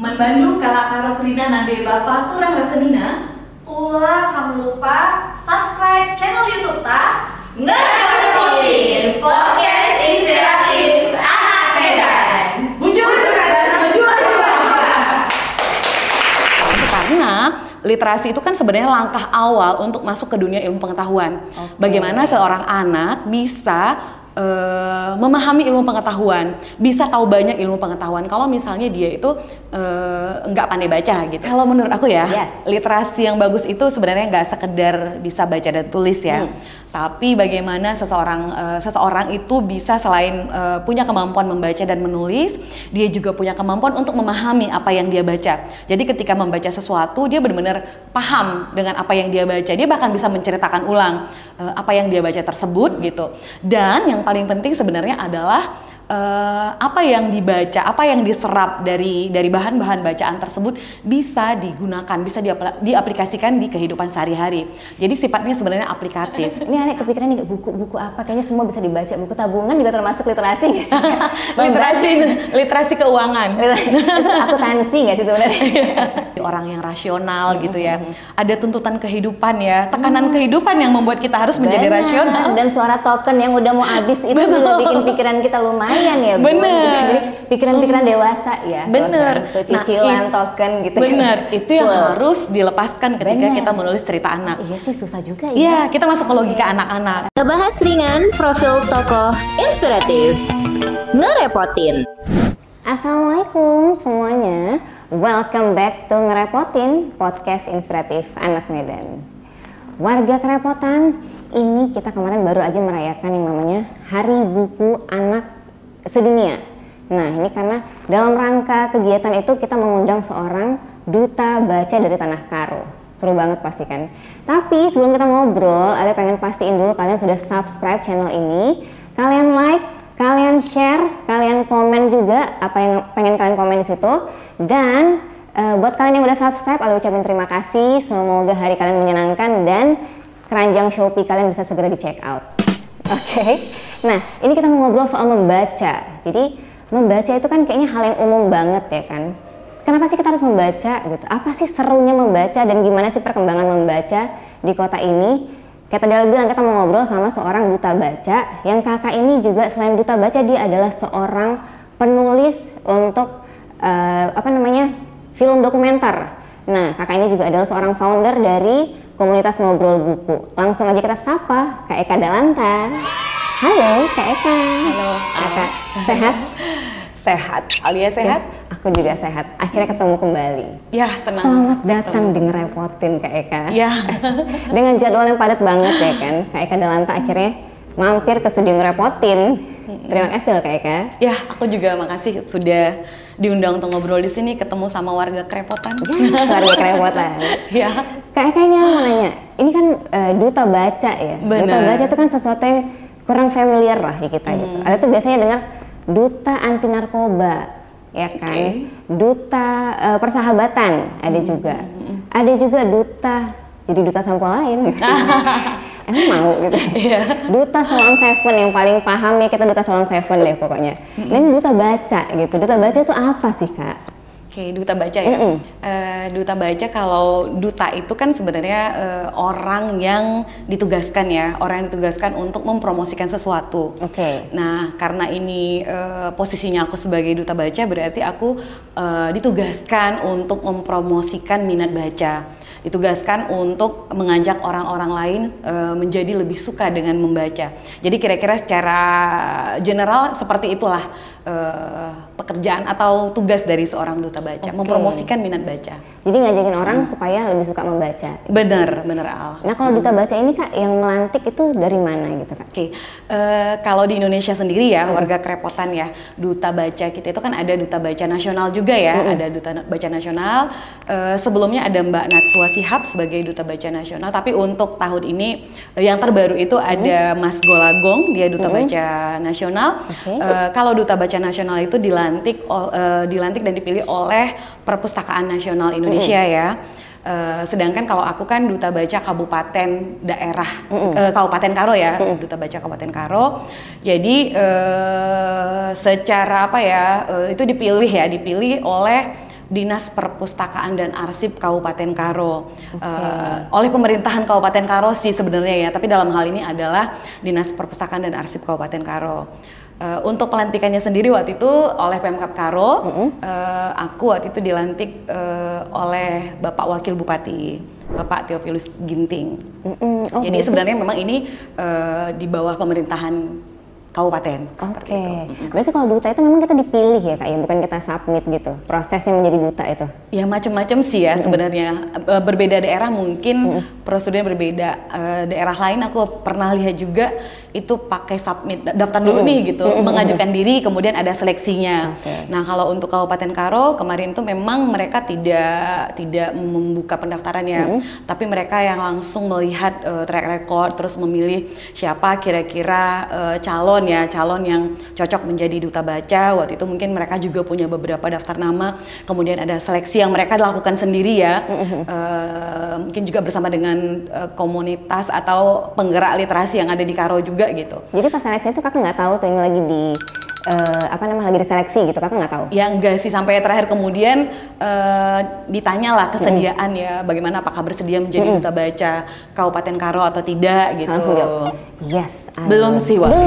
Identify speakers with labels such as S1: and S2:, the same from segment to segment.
S1: Manbandu kalak karo kerina nande bapa turang rasenina.
S2: Ulah kamu lupa subscribe channel YouTube ta Ngerepotin Podcast Inspiratif Anak Medan.
S1: Bujur
S3: Karena literasi itu kan sebenarnya langkah awal untuk masuk ke dunia ilmu pengetahuan. Bagaimana seorang anak bisa memahami ilmu pengetahuan, bisa tahu banyak ilmu pengetahuan kalau misalnya dia itu nggak pandai baca gitu. Kalau menurut aku ya, literasi yang bagus itu sebenarnya nggak sekedar bisa baca dan tulis ya, tapi bagaimana seseorang itu bisa selain punya kemampuan membaca dan menulis, dia juga punya kemampuan untuk memahami apa yang dia baca. Jadi ketika membaca sesuatu, dia benar-benar paham dengan apa yang dia baca. Dia bahkan bisa menceritakan ulang apa yang dia baca tersebut gitu. Dan yang paling penting sebenarnya adalah apa yang dibaca, apa yang diserap dari bahan-bahan bacaan tersebut bisa digunakan, bisa diaplikasikan di kehidupan sehari-hari. Jadi sifatnya sebenarnya aplikatif.
S4: Ini aneh kepikiran nih, buku-buku apa kayaknya semua bisa dibaca. Buku tabungan juga termasuk literasi nggak sih?
S3: literasi keuangan.
S4: Itu akuntansi nggak sih sebenarnya?
S3: Orang yang rasional gitu ya. Ada tuntutan kehidupan ya, tekanan kehidupan yang membuat kita harus menjadi rasional.
S4: Dan suara token yang udah mau habis itu juga bikin pikiran kita lumayan ya,
S3: bener.
S4: Jadi pikiran-pikiran dewasa ya.
S3: Bener.
S4: Tuh, cicilan, token gitu.
S3: Bener. Itu yang harus dilepaskan ketika kita menulis cerita anak.
S4: Iya sih, susah juga ya.
S3: Iya, kita masuk ke logika anak-anak.
S5: Ngebahas ringan profil tokoh inspiratif. Ngerepotin.
S4: Assalamualaikum semuanya. Welcome back to Ngerepotin, podcast inspiratif anak Medan. Warga kerepotan, ini kita kemarin baru aja merayakan yang namanya Hari Buku Anak Sedunia. Nah, ini karena dalam rangka kegiatan itu kita mengundang seorang duta baca dari Tanah Karo. Seru banget pasti kan. Tapi sebelum kita ngobrol, ada pengen pastiin dulu kalian sudah subscribe channel ini. Kalian like, kalian share, kalian komen juga apa yang pengen kalian komen di situ. Dan buat kalian yang udah subscribe, aku ucapin terima kasih. Semoga hari kalian menyenangkan dan keranjang Shopee kalian bisa segera di check out. Oke. Nah, ini kita mau ngobrol soal membaca. Jadi, membaca itu kan kayaknya hal yang umum banget ya kan. Kenapa sih kita harus membaca gitu? Apa sih serunya membaca dan gimana sih perkembangan membaca di kota ini? Kayak tadi bilang, kita mau ngobrol sama seorang duta baca. Yang kakak ini juga selain duta baca, dia adalah seorang penulis untuk film dokumenter. Nah, kakak ini juga adalah seorang founder dari komunitas Ngobrol Buku. Langsung aja kita sapa Kak Eka Dalanta. Halo Kak Eka.
S3: Halo.
S4: Kakak, sehat?
S3: Sehat. Alia sehat?
S4: Yes, aku juga sehat. Akhirnya ketemu kembali.
S3: Ya, senang.
S4: Selamat datang di Ngerepotin Kak Eka.
S3: Ya.
S4: Dengan jadwal yang padat banget ya kan. Kak Eka Dalanta akhirnya mampir ke studio Ngerepotin. Terima kasih loh Kak Eka.
S3: Ya, aku juga makasih sudah diundang untuk ngobrol di sini, ketemu sama warga kerepotan.
S4: Warga kerepotan.
S3: Ya.
S4: Kak Eka, ini aku mau nanya. Ini kan duta baca ya.
S3: Bener.
S4: Duta baca itu kan sesuatu yang kurang familiar lah di kita gitu. Ada tuh biasanya dengar duta anti narkoba, ya kan? Duta persahabatan ada juga. Ada juga duta jadi duta sampo lain. Emang mau gitu. Duta Salon Seven yang paling paham ya, kita duta Salon Seven deh pokoknya. Nah, ini duta baca gitu. Duta baca itu apa sih Kak?
S3: Oke, duta baca ya. Duta baca, kalau duta itu kan sebenarnya orang yang ditugaskan ya, orang yang ditugaskan untuk mempromosikan sesuatu.
S4: Oke.
S3: Nah, karena ini posisinya aku sebagai duta baca, berarti aku ditugaskan untuk mempromosikan minat baca. Ditugaskan untuk mengajak orang-orang lain menjadi lebih suka dengan membaca. Jadi kira-kira secara general seperti itulah pekerjaan atau tugas dari seorang duta baca, mempromosikan minat baca.
S4: Jadi ngajakin orang supaya lebih suka membaca.
S3: Bener Al.
S4: Nah, kalau duta baca ini Kak, yang melantik itu dari mana gitu Kak?
S3: Oke, kalau di Indonesia sendiri ya, warga kerepotan ya, duta baca kita itu kan ada duta baca nasional juga ya, ada duta baca nasional. Sebelumnya ada Mbak Natsua Shihab sebagai duta baca nasional, tapi untuk tahun ini yang terbaru itu ada Mas Golagong, dia duta baca nasional. Kalau duta baca nasional itu dilantik dan dipilih oleh Perpustakaan Nasional Indonesia ya. Sedangkan kalau aku kan duta baca kabupaten daerah, Kabupaten Karo ya, duta baca Kabupaten Karo. Jadi secara apa ya, itu dipilih oleh Dinas Perpustakaan dan Arsip Kabupaten Karo. Oleh pemerintahan Kabupaten Karo sih sebenarnya ya, tapi dalam hal ini adalah Dinas Perpustakaan dan Arsip Kabupaten Karo. Untuk pelantikannya sendiri waktu itu oleh Pemkab Karo, aku waktu itu dilantik oleh Bapak Wakil Bupati, Bapak Theophilus Ginting. Jadi sebenarnya memang ini di bawah pemerintahan kabupaten seperti itu.
S4: Berarti kalau duta itu memang kita dipilih ya Kak ya, bukan kita submit gitu. Prosesnya menjadi duta itu.
S3: Ya macam-macam sih ya sebenarnya. Berbeda daerah mungkin prosedurnya berbeda. Daerah lain aku pernah lihat juga itu pakai submit, daftar dulu nih gitu, mengajukan diri kemudian ada seleksinya. Nah, kalau untuk Kabupaten Karo kemarin itu memang mereka tidak membuka pendaftarannya, tapi mereka yang langsung melihat track record terus memilih siapa kira-kira calon yang cocok menjadi duta baca. Waktu itu mungkin mereka juga punya beberapa daftar nama, kemudian ada seleksi yang mereka lakukan sendiri ya, mungkin juga bersama dengan komunitas atau penggerak literasi yang ada di Karo juga gitu.
S4: Jadi pas seleksi itu kakak nggak tahu tuh ini lagi di lagi diseleksi gitu, kakak nggak tahu?
S3: Ya enggak sih, sampai terakhir kemudian ditanyalah kesediaan ya, bagaimana apakah bersedia menjadi duta baca Kabupaten Karo atau tidak gitu.
S4: Langsung jawab, yes.
S3: Belum sih waktu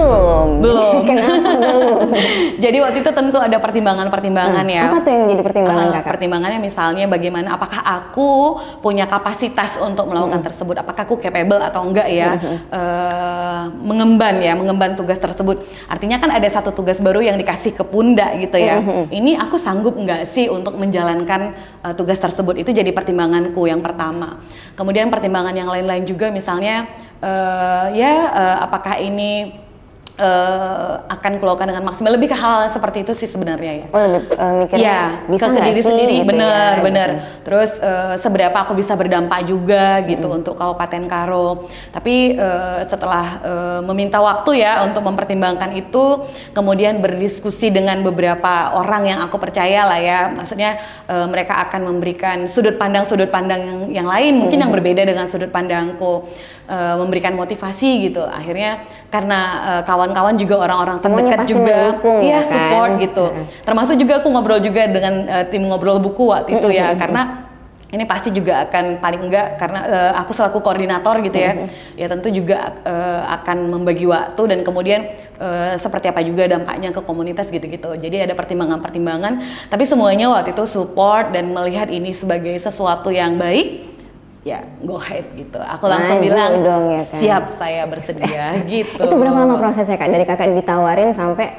S3: belum.
S4: Kenapa belum?
S3: Jadi waktu itu tentu ada pertimbangan-pertimbangan ya.
S4: Apa tuh yang jadi pertimbangan kakak?
S3: Pertimbangannya misalnya bagaimana, apakah aku punya kapasitas untuk melakukan tersebut, apakah aku capable atau enggak ya, mengemban tugas tersebut. Artinya kan ada satu tugas baru yang dikasih ke pundak gitu ya. Ini aku sanggup enggak sih untuk menjalankan tugas tersebut, itu jadi pertimbanganku yang pertama. Kemudian pertimbangan yang lain-lain juga misalnya apakah ini akan kulakukan dengan maksimal, lebih ke hal seperti itu sih sebenarnya ya.
S4: Lebih mikirnya bisa
S3: ke diri sendiri
S4: gitu
S3: bener. Terus seberapa aku bisa berdampak juga gitu untuk Kabupaten Karo. Tapi setelah meminta waktu ya untuk mempertimbangkan itu, kemudian berdiskusi dengan beberapa orang yang aku percaya lah ya. Maksudnya mereka akan memberikan sudut pandang yang lain, mungkin yang berbeda dengan sudut pandangku. Memberikan motivasi gitu. Akhirnya karena kawan-kawan juga orang-orang terdekat juga,
S4: ya kan?
S3: Support gitu. Termasuk juga aku ngobrol juga dengan tim ngobrol buku waktu itu ya, karena ini pasti juga akan paling enggak karena aku selaku koordinator gitu ya, ya tentu juga akan membagi waktu dan kemudian seperti apa juga dampaknya ke komunitas gitu-gitu. Jadi ada pertimbangan-pertimbangan, tapi semuanya waktu itu support dan melihat ini sebagai sesuatu yang baik. Ya, go ahead gitu. Aku langsung bilang,
S4: dong, ya kan?
S3: Siap, saya bersedia gitu.
S4: Itu berapa lama prosesnya Kak? Dari kakak ditawarin sampai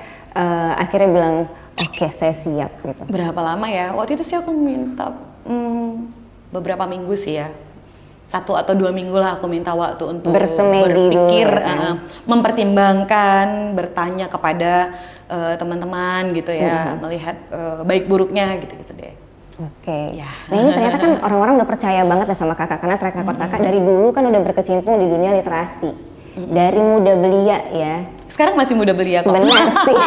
S4: akhirnya bilang, oke, saya siap gitu.
S3: Berapa lama ya? Waktu itu sih aku minta beberapa minggu sih ya. 1 atau 2 minggu lah aku minta waktu untuk berpikir, mempertimbangkan, bertanya kepada teman-teman gitu ya, melihat baik buruknya gitu-gitu deh.
S4: Oke. Nah ini ternyata kan orang-orang udah percaya banget ya sama kakak, karena track record kakak dari dulu kan udah berkecimpung di dunia literasi. Dari muda belia ya.
S3: Sekarang masih muda belia kok.
S4: Benar sih,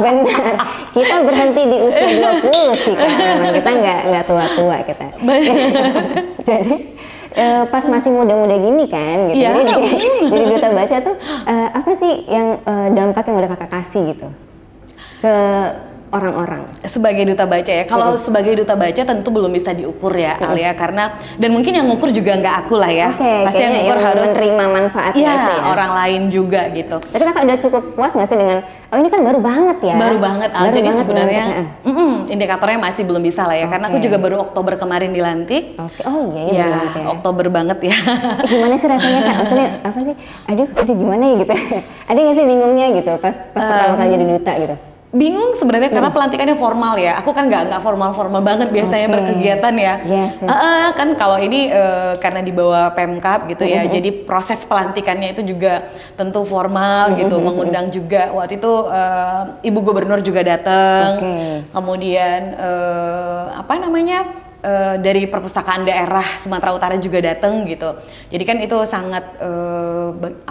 S4: benar. Kita berhenti di usia 20 sih Kak, memang kita nggak tua-tua kita. Jadi pas masih muda-muda gini kan gitu. Jadi duta baca tuh apa sih yang dampak yang udah kakak kasih gitu ke orang-orang
S3: sebagai duta baca ya. Kalau sebagai duta baca tentu belum bisa diukur ya Alia, karena dan mungkin yang ngukur juga nggak aku lah ya. Pasti yang ngukur harus
S4: menerima manfaatnya itu ya.
S3: Orang lain juga gitu.
S4: Tapi kakak udah cukup puas nggak sih dengan ini kan baru banget ya?
S3: Baru banget Al. Jadi sebenarnya indikatornya masih belum bisa lah ya, karena aku juga baru Oktober kemarin dilantik.
S4: Oh iya ya.
S3: Oktober banget ya.
S4: Gimana sih rasanya Kak? Maksudnya apa sih? Aduh gimana ya gitu? Ada nggak sih bingungnya gitu pas pertama kali jadi duta gitu?
S3: Bingung sebenarnya karena pelantikannya formal ya. Aku kan nggak formal banget biasanya berkegiatan ya. Kan kalau ini karena di bawah Pemkab gitu ya. Jadi proses pelantikannya itu juga tentu formal gitu. Mengundang juga waktu itu Ibu Gubernur juga datang. Kemudian dari perpustakaan daerah Sumatera Utara juga datang gitu. Jadi kan itu sangat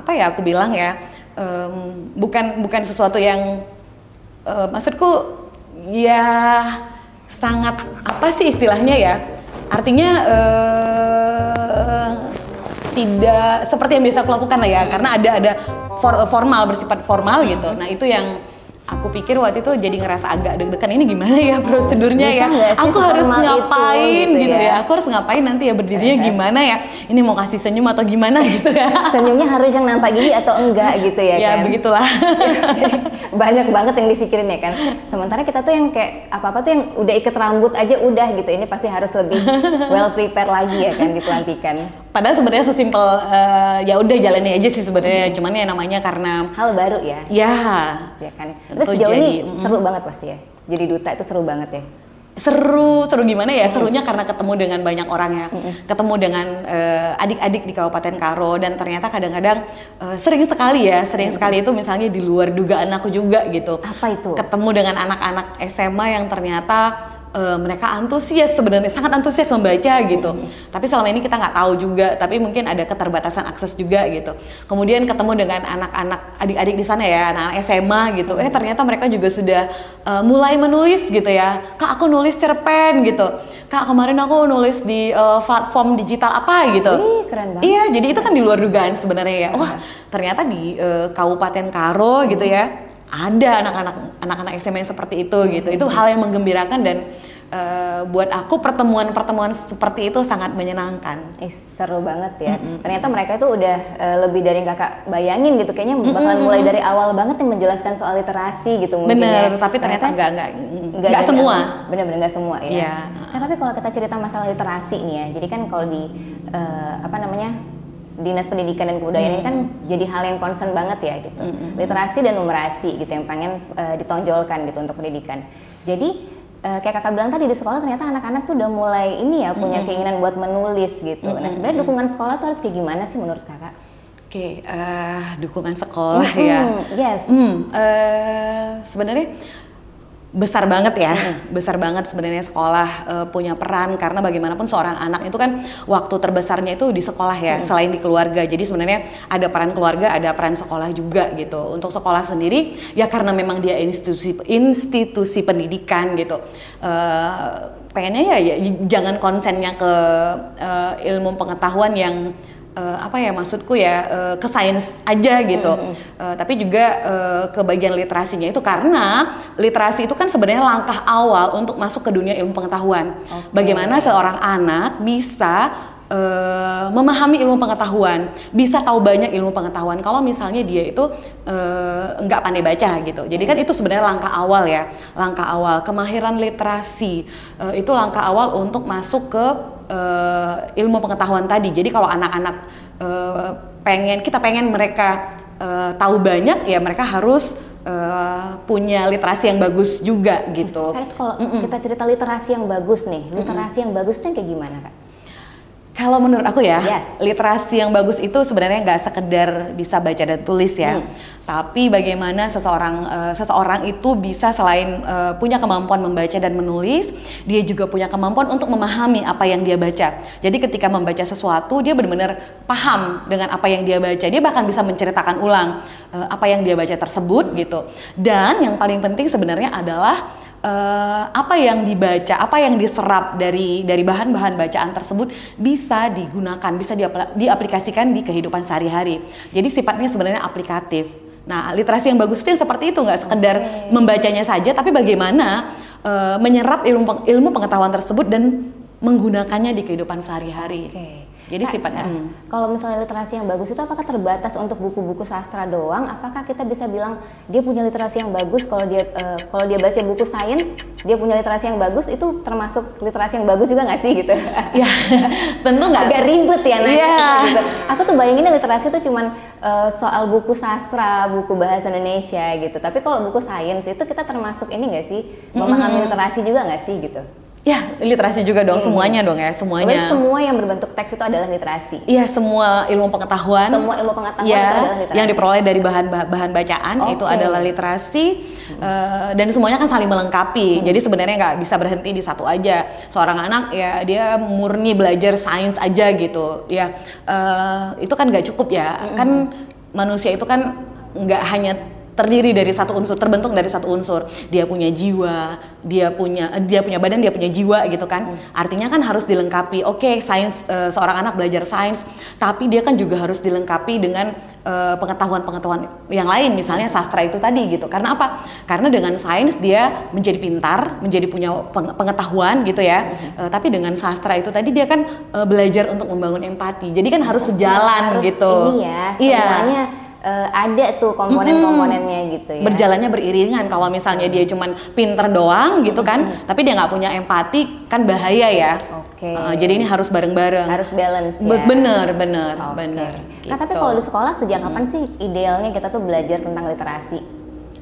S3: aku bilang ya, bukan sesuatu yang maksudku ya sangat apa sih istilahnya ya, artinya tidak seperti yang biasa aku lakukan lah ya, karena ada formal, bersifat formal gitu. Nah itu yang aku pikir waktu itu jadi ngerasa agak deg-degan, ini gimana ya prosedurnya
S4: Bisa
S3: ya,
S4: nggak sih
S3: aku harus
S4: seformal itu,
S3: ngapain
S4: gitu
S3: gitu
S4: ya?
S3: ya, aku harus ngapain nanti ya, berdirinya gimana ya, ini mau kasih senyum atau gimana gitu ya.
S4: Senyumnya harus yang nampak gigi atau enggak gitu ya,
S3: Ya
S4: kan?
S3: begitulah.
S4: Jadi banyak banget yang dipikirin ya kan. Sementara kita tuh yang kayak apa-apa tuh yang udah ikat rambut aja udah gitu. Ini pasti harus lebih well prepare lagi ya kan di pelantikan.
S3: Padahal sebenarnya sesimpel ya udah jalani aja sih sebenarnya, cuman ya namanya karena
S4: Hal baru ya.
S3: ya
S4: Ya kan.
S3: tentu
S4: Terus sejauh ini
S3: jadi,
S4: seru banget pasti ya. Jadi duta itu seru banget ya.
S3: seru gimana ya, serunya karena ketemu dengan banyak orang ya, ketemu dengan adik-adik di Kabupaten Karo, dan ternyata kadang-kadang sering sekali itu misalnya di luar dugaan aku juga gitu.
S4: Apa itu?
S3: Ketemu dengan anak-anak SMA yang ternyata mereka antusias, sebenarnya sangat antusias membaca gitu. Tapi selama ini kita nggak tahu juga, tapi mungkin ada keterbatasan akses juga gitu. Kemudian ketemu dengan anak-anak adik-adik di sana ya, anak-anak SMA gitu. Ternyata mereka juga sudah mulai menulis gitu ya. Kak, aku nulis cerpen gitu. Kak, kemarin aku nulis di platform digital apa gitu.
S4: Ih, keren banget.
S3: Iya, jadi itu kan di luar dugaan sebenarnya ya. Wah, ternyata di Kabupaten Karo gitu ya, ada anak-anak SMA yang seperti itu gitu. Itu hal yang menggembirakan, dan buat aku pertemuan seperti itu sangat menyenangkan.
S4: Seru banget ya. Ternyata mereka itu udah lebih dari yang kakak bayangin gitu. Kayaknya bakalan mulai dari awal banget yang menjelaskan soal literasi gitu mungkin
S3: Bener,
S4: ya.
S3: tapi ternyata nggak
S4: dari
S3: semua.
S4: awal. Bener-bener nggak semua ya.
S3: Iya.
S4: Nah, tapi kalau kita cerita masalah literasi nih ya, jadi kan kalau di Dinas Pendidikan dan Kebudayaan ini kan jadi hal yang concern banget ya gitu. Literasi dan numerasi gitu yang pengen ditonjolkan gitu untuk pendidikan. Jadi kayak kakak bilang tadi, di sekolah ternyata anak-anak tuh udah mulai ini ya punya keinginan buat menulis gitu. Nah sebenarnya dukungan sekolah tuh harus kayak gimana sih menurut kakak?
S3: Oke, dukungan sekolah ya.
S4: Yes.
S3: Sebenarnya besar banget ya, besar banget sebenarnya sekolah punya peran, karena bagaimanapun seorang anak itu kan waktu terbesarnya itu di sekolah ya, selain di keluarga. Jadi sebenarnya ada peran keluarga, ada peran sekolah juga gitu. Untuk sekolah sendiri ya karena memang dia institusi pendidikan gitu. Pengennya ya jangan konsennya ke ilmu pengetahuan yang maksudku ya ke sains aja gitu, tapi juga ke bagian literasinya itu, karena literasi itu kan sebenarnya langkah awal untuk masuk ke dunia ilmu pengetahuan. Bagaimana seorang anak bisa memahami ilmu pengetahuan, bisa tahu banyak ilmu pengetahuan kalau misalnya dia itu nggak pandai baca gitu. Jadi kan itu sebenarnya langkah awal ya, langkah awal kemahiran literasi itu langkah awal untuk masuk ke ilmu pengetahuan tadi. Jadi kalau anak-anak kita pengen mereka tahu banyak, ya mereka harus punya literasi yang bagus juga gitu.
S4: Kalau kita cerita literasi yang bagus nih, literasi yang bagus itu kayak gimana kak?
S3: Kalau menurut aku ya,
S4: Yes.
S3: literasi yang bagus itu sebenarnya nggak sekedar bisa baca dan tulis ya, tapi bagaimana seseorang itu bisa selain punya kemampuan membaca dan menulis, dia juga punya kemampuan untuk memahami apa yang dia baca. Jadi ketika membaca sesuatu, dia benar-benar paham dengan apa yang dia baca. Dia bahkan bisa menceritakan ulang apa yang dia baca tersebut gitu. Dan yang paling penting sebenarnya adalah apa yang dibaca, apa yang diserap dari bahan-bahan bacaan tersebut bisa digunakan, bisa diaplikasikan di kehidupan sehari-hari. Jadi sifatnya sebenarnya aplikatif. Nah, literasi yang bagus itu yang seperti itu, nggak sekedar membacanya saja, tapi bagaimana menyerap ilmu pengetahuan tersebut dan menggunakannya di kehidupan sehari-hari. Jadi sifatnya.
S4: Kalau misalnya literasi yang bagus itu apakah terbatas untuk buku-buku sastra doang? Apakah kita bisa bilang dia punya literasi yang bagus kalau dia baca buku sains, dia punya literasi yang bagus, itu termasuk literasi yang bagus juga nggak sih gitu?
S3: Ya, tentu nggak.
S4: Agak ribet ya nanya.
S3: Iya.
S4: Gitu. Aku tuh bayanginnya literasi itu cuman soal buku sastra, buku bahasa Indonesia gitu. Tapi kalau buku sains itu kita termasuk ini nggak sih? Memahami literasi juga nggak sih gitu?
S3: Ya, literasi juga dong, semuanya dong ya, semuanya.
S4: Berarti semua yang berbentuk teks itu adalah literasi.
S3: Iya, semua ilmu pengetahuan.
S4: Semua ilmu pengetahuan
S3: ya,
S4: itu adalah literasi.
S3: yang diperoleh dari bahan bacaan itu adalah literasi, dan semuanya kan saling melengkapi. Jadi sebenarnya nggak bisa berhenti di satu aja. Seorang anak ya dia murni belajar sains aja gitu, ya itu kan nggak cukup ya. Kan manusia itu kan nggak hanya terdiri dari satu unsur, terbentuk dari satu unsur. Dia punya jiwa, dia punya badan, dia punya jiwa gitu kan. Artinya kan harus dilengkapi. Oke, sains, seorang anak belajar sains, tapi dia kan juga harus dilengkapi dengan pengetahuan-pengetahuan yang lain, misalnya sastra itu tadi gitu. Karena apa? Karena dengan sains dia menjadi pintar, menjadi punya pengetahuan gitu ya. Tapi dengan sastra itu tadi dia kan belajar untuk membangun empati. Jadi kan harus sejalan
S4: harus
S3: gitu.
S4: Ini ya, semuanya ada tuh komponen-komponennya gitu ya.
S3: Berjalannya beriringan. Kalau misalnya dia cuman pinter doang gitu kan, tapi dia nggak punya empati, kan bahaya ya.
S4: Oke.
S3: Jadi ini harus bareng-bareng.
S4: Harus balance ya.
S3: Bener.
S4: Oke.
S3: Gitu.
S4: Nah tapi kalau di sekolah sejak kapan sih idealnya kita tuh belajar tentang literasi?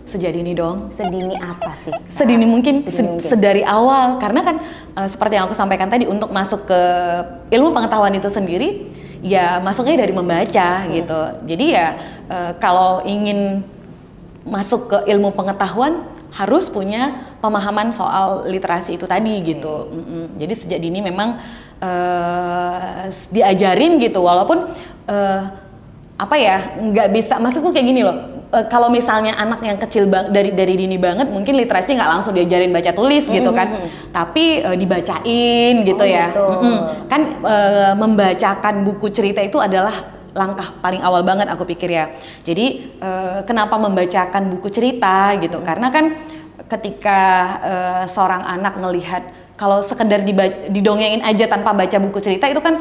S3: Sejak dini dong.
S4: Sedini apa sih?
S3: Sedini mungkin,
S4: Sedini mungkin.
S3: sedari awal. Karena kan seperti yang aku sampaikan tadi, untuk masuk ke ilmu pengetahuan itu sendiri, ya masuknya dari membaca gitu. Jadi ya kalau ingin masuk ke ilmu pengetahuan harus punya pemahaman soal literasi itu tadi gitu. Jadi sejak dini memang diajarin gitu, walaupun nggak bisa. Maksudku kayak gini loh. Kalau misalnya anak yang kecil dari dini banget, mungkin literasi nggak langsung diajarin baca tulis gitu kan, tapi dibacain gitu ya.
S4: Gitu.
S3: Kan membacakan buku cerita itu adalah langkah paling awal banget aku pikir ya. Jadi kenapa membacakan buku cerita gitu? Karena kan ketika seorang anak ngelihat, kalau sekedar didongengin aja tanpa baca buku cerita itu kan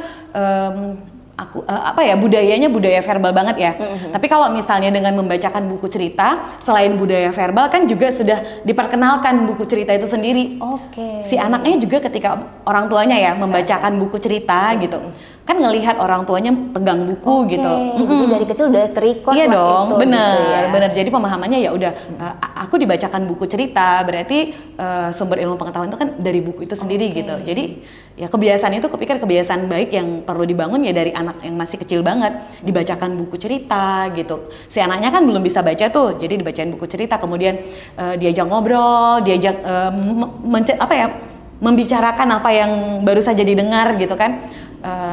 S3: budayanya budaya verbal banget ya. Tapi kalau misalnya dengan membacakan buku cerita, selain budaya verbal kan juga sudah diperkenalkan buku cerita itu sendiri.
S4: Oke.
S3: Si anaknya juga ketika orang tuanya ya membacakan buku cerita gitu, kan ngelihat orang tuanya pegang buku gitu.
S4: Jadi dari kecil udah terikot.
S3: Iya dong,
S4: itu,
S3: bener,
S4: gitu ya.
S3: bener. Jadi pemahamannya ya udah, aku dibacakan buku cerita, berarti sumber ilmu pengetahuan itu kan dari buku itu sendiri gitu. Jadi ya kebiasaan itu, kepikir kebiasaan baik yang perlu dibangun ya dari anak yang masih kecil banget, dibacakan buku cerita gitu. Si anaknya kan belum bisa baca tuh, jadi dibacain buku cerita, kemudian diajak ngobrol, diajak membicarakan apa yang baru saja didengar gitu kan.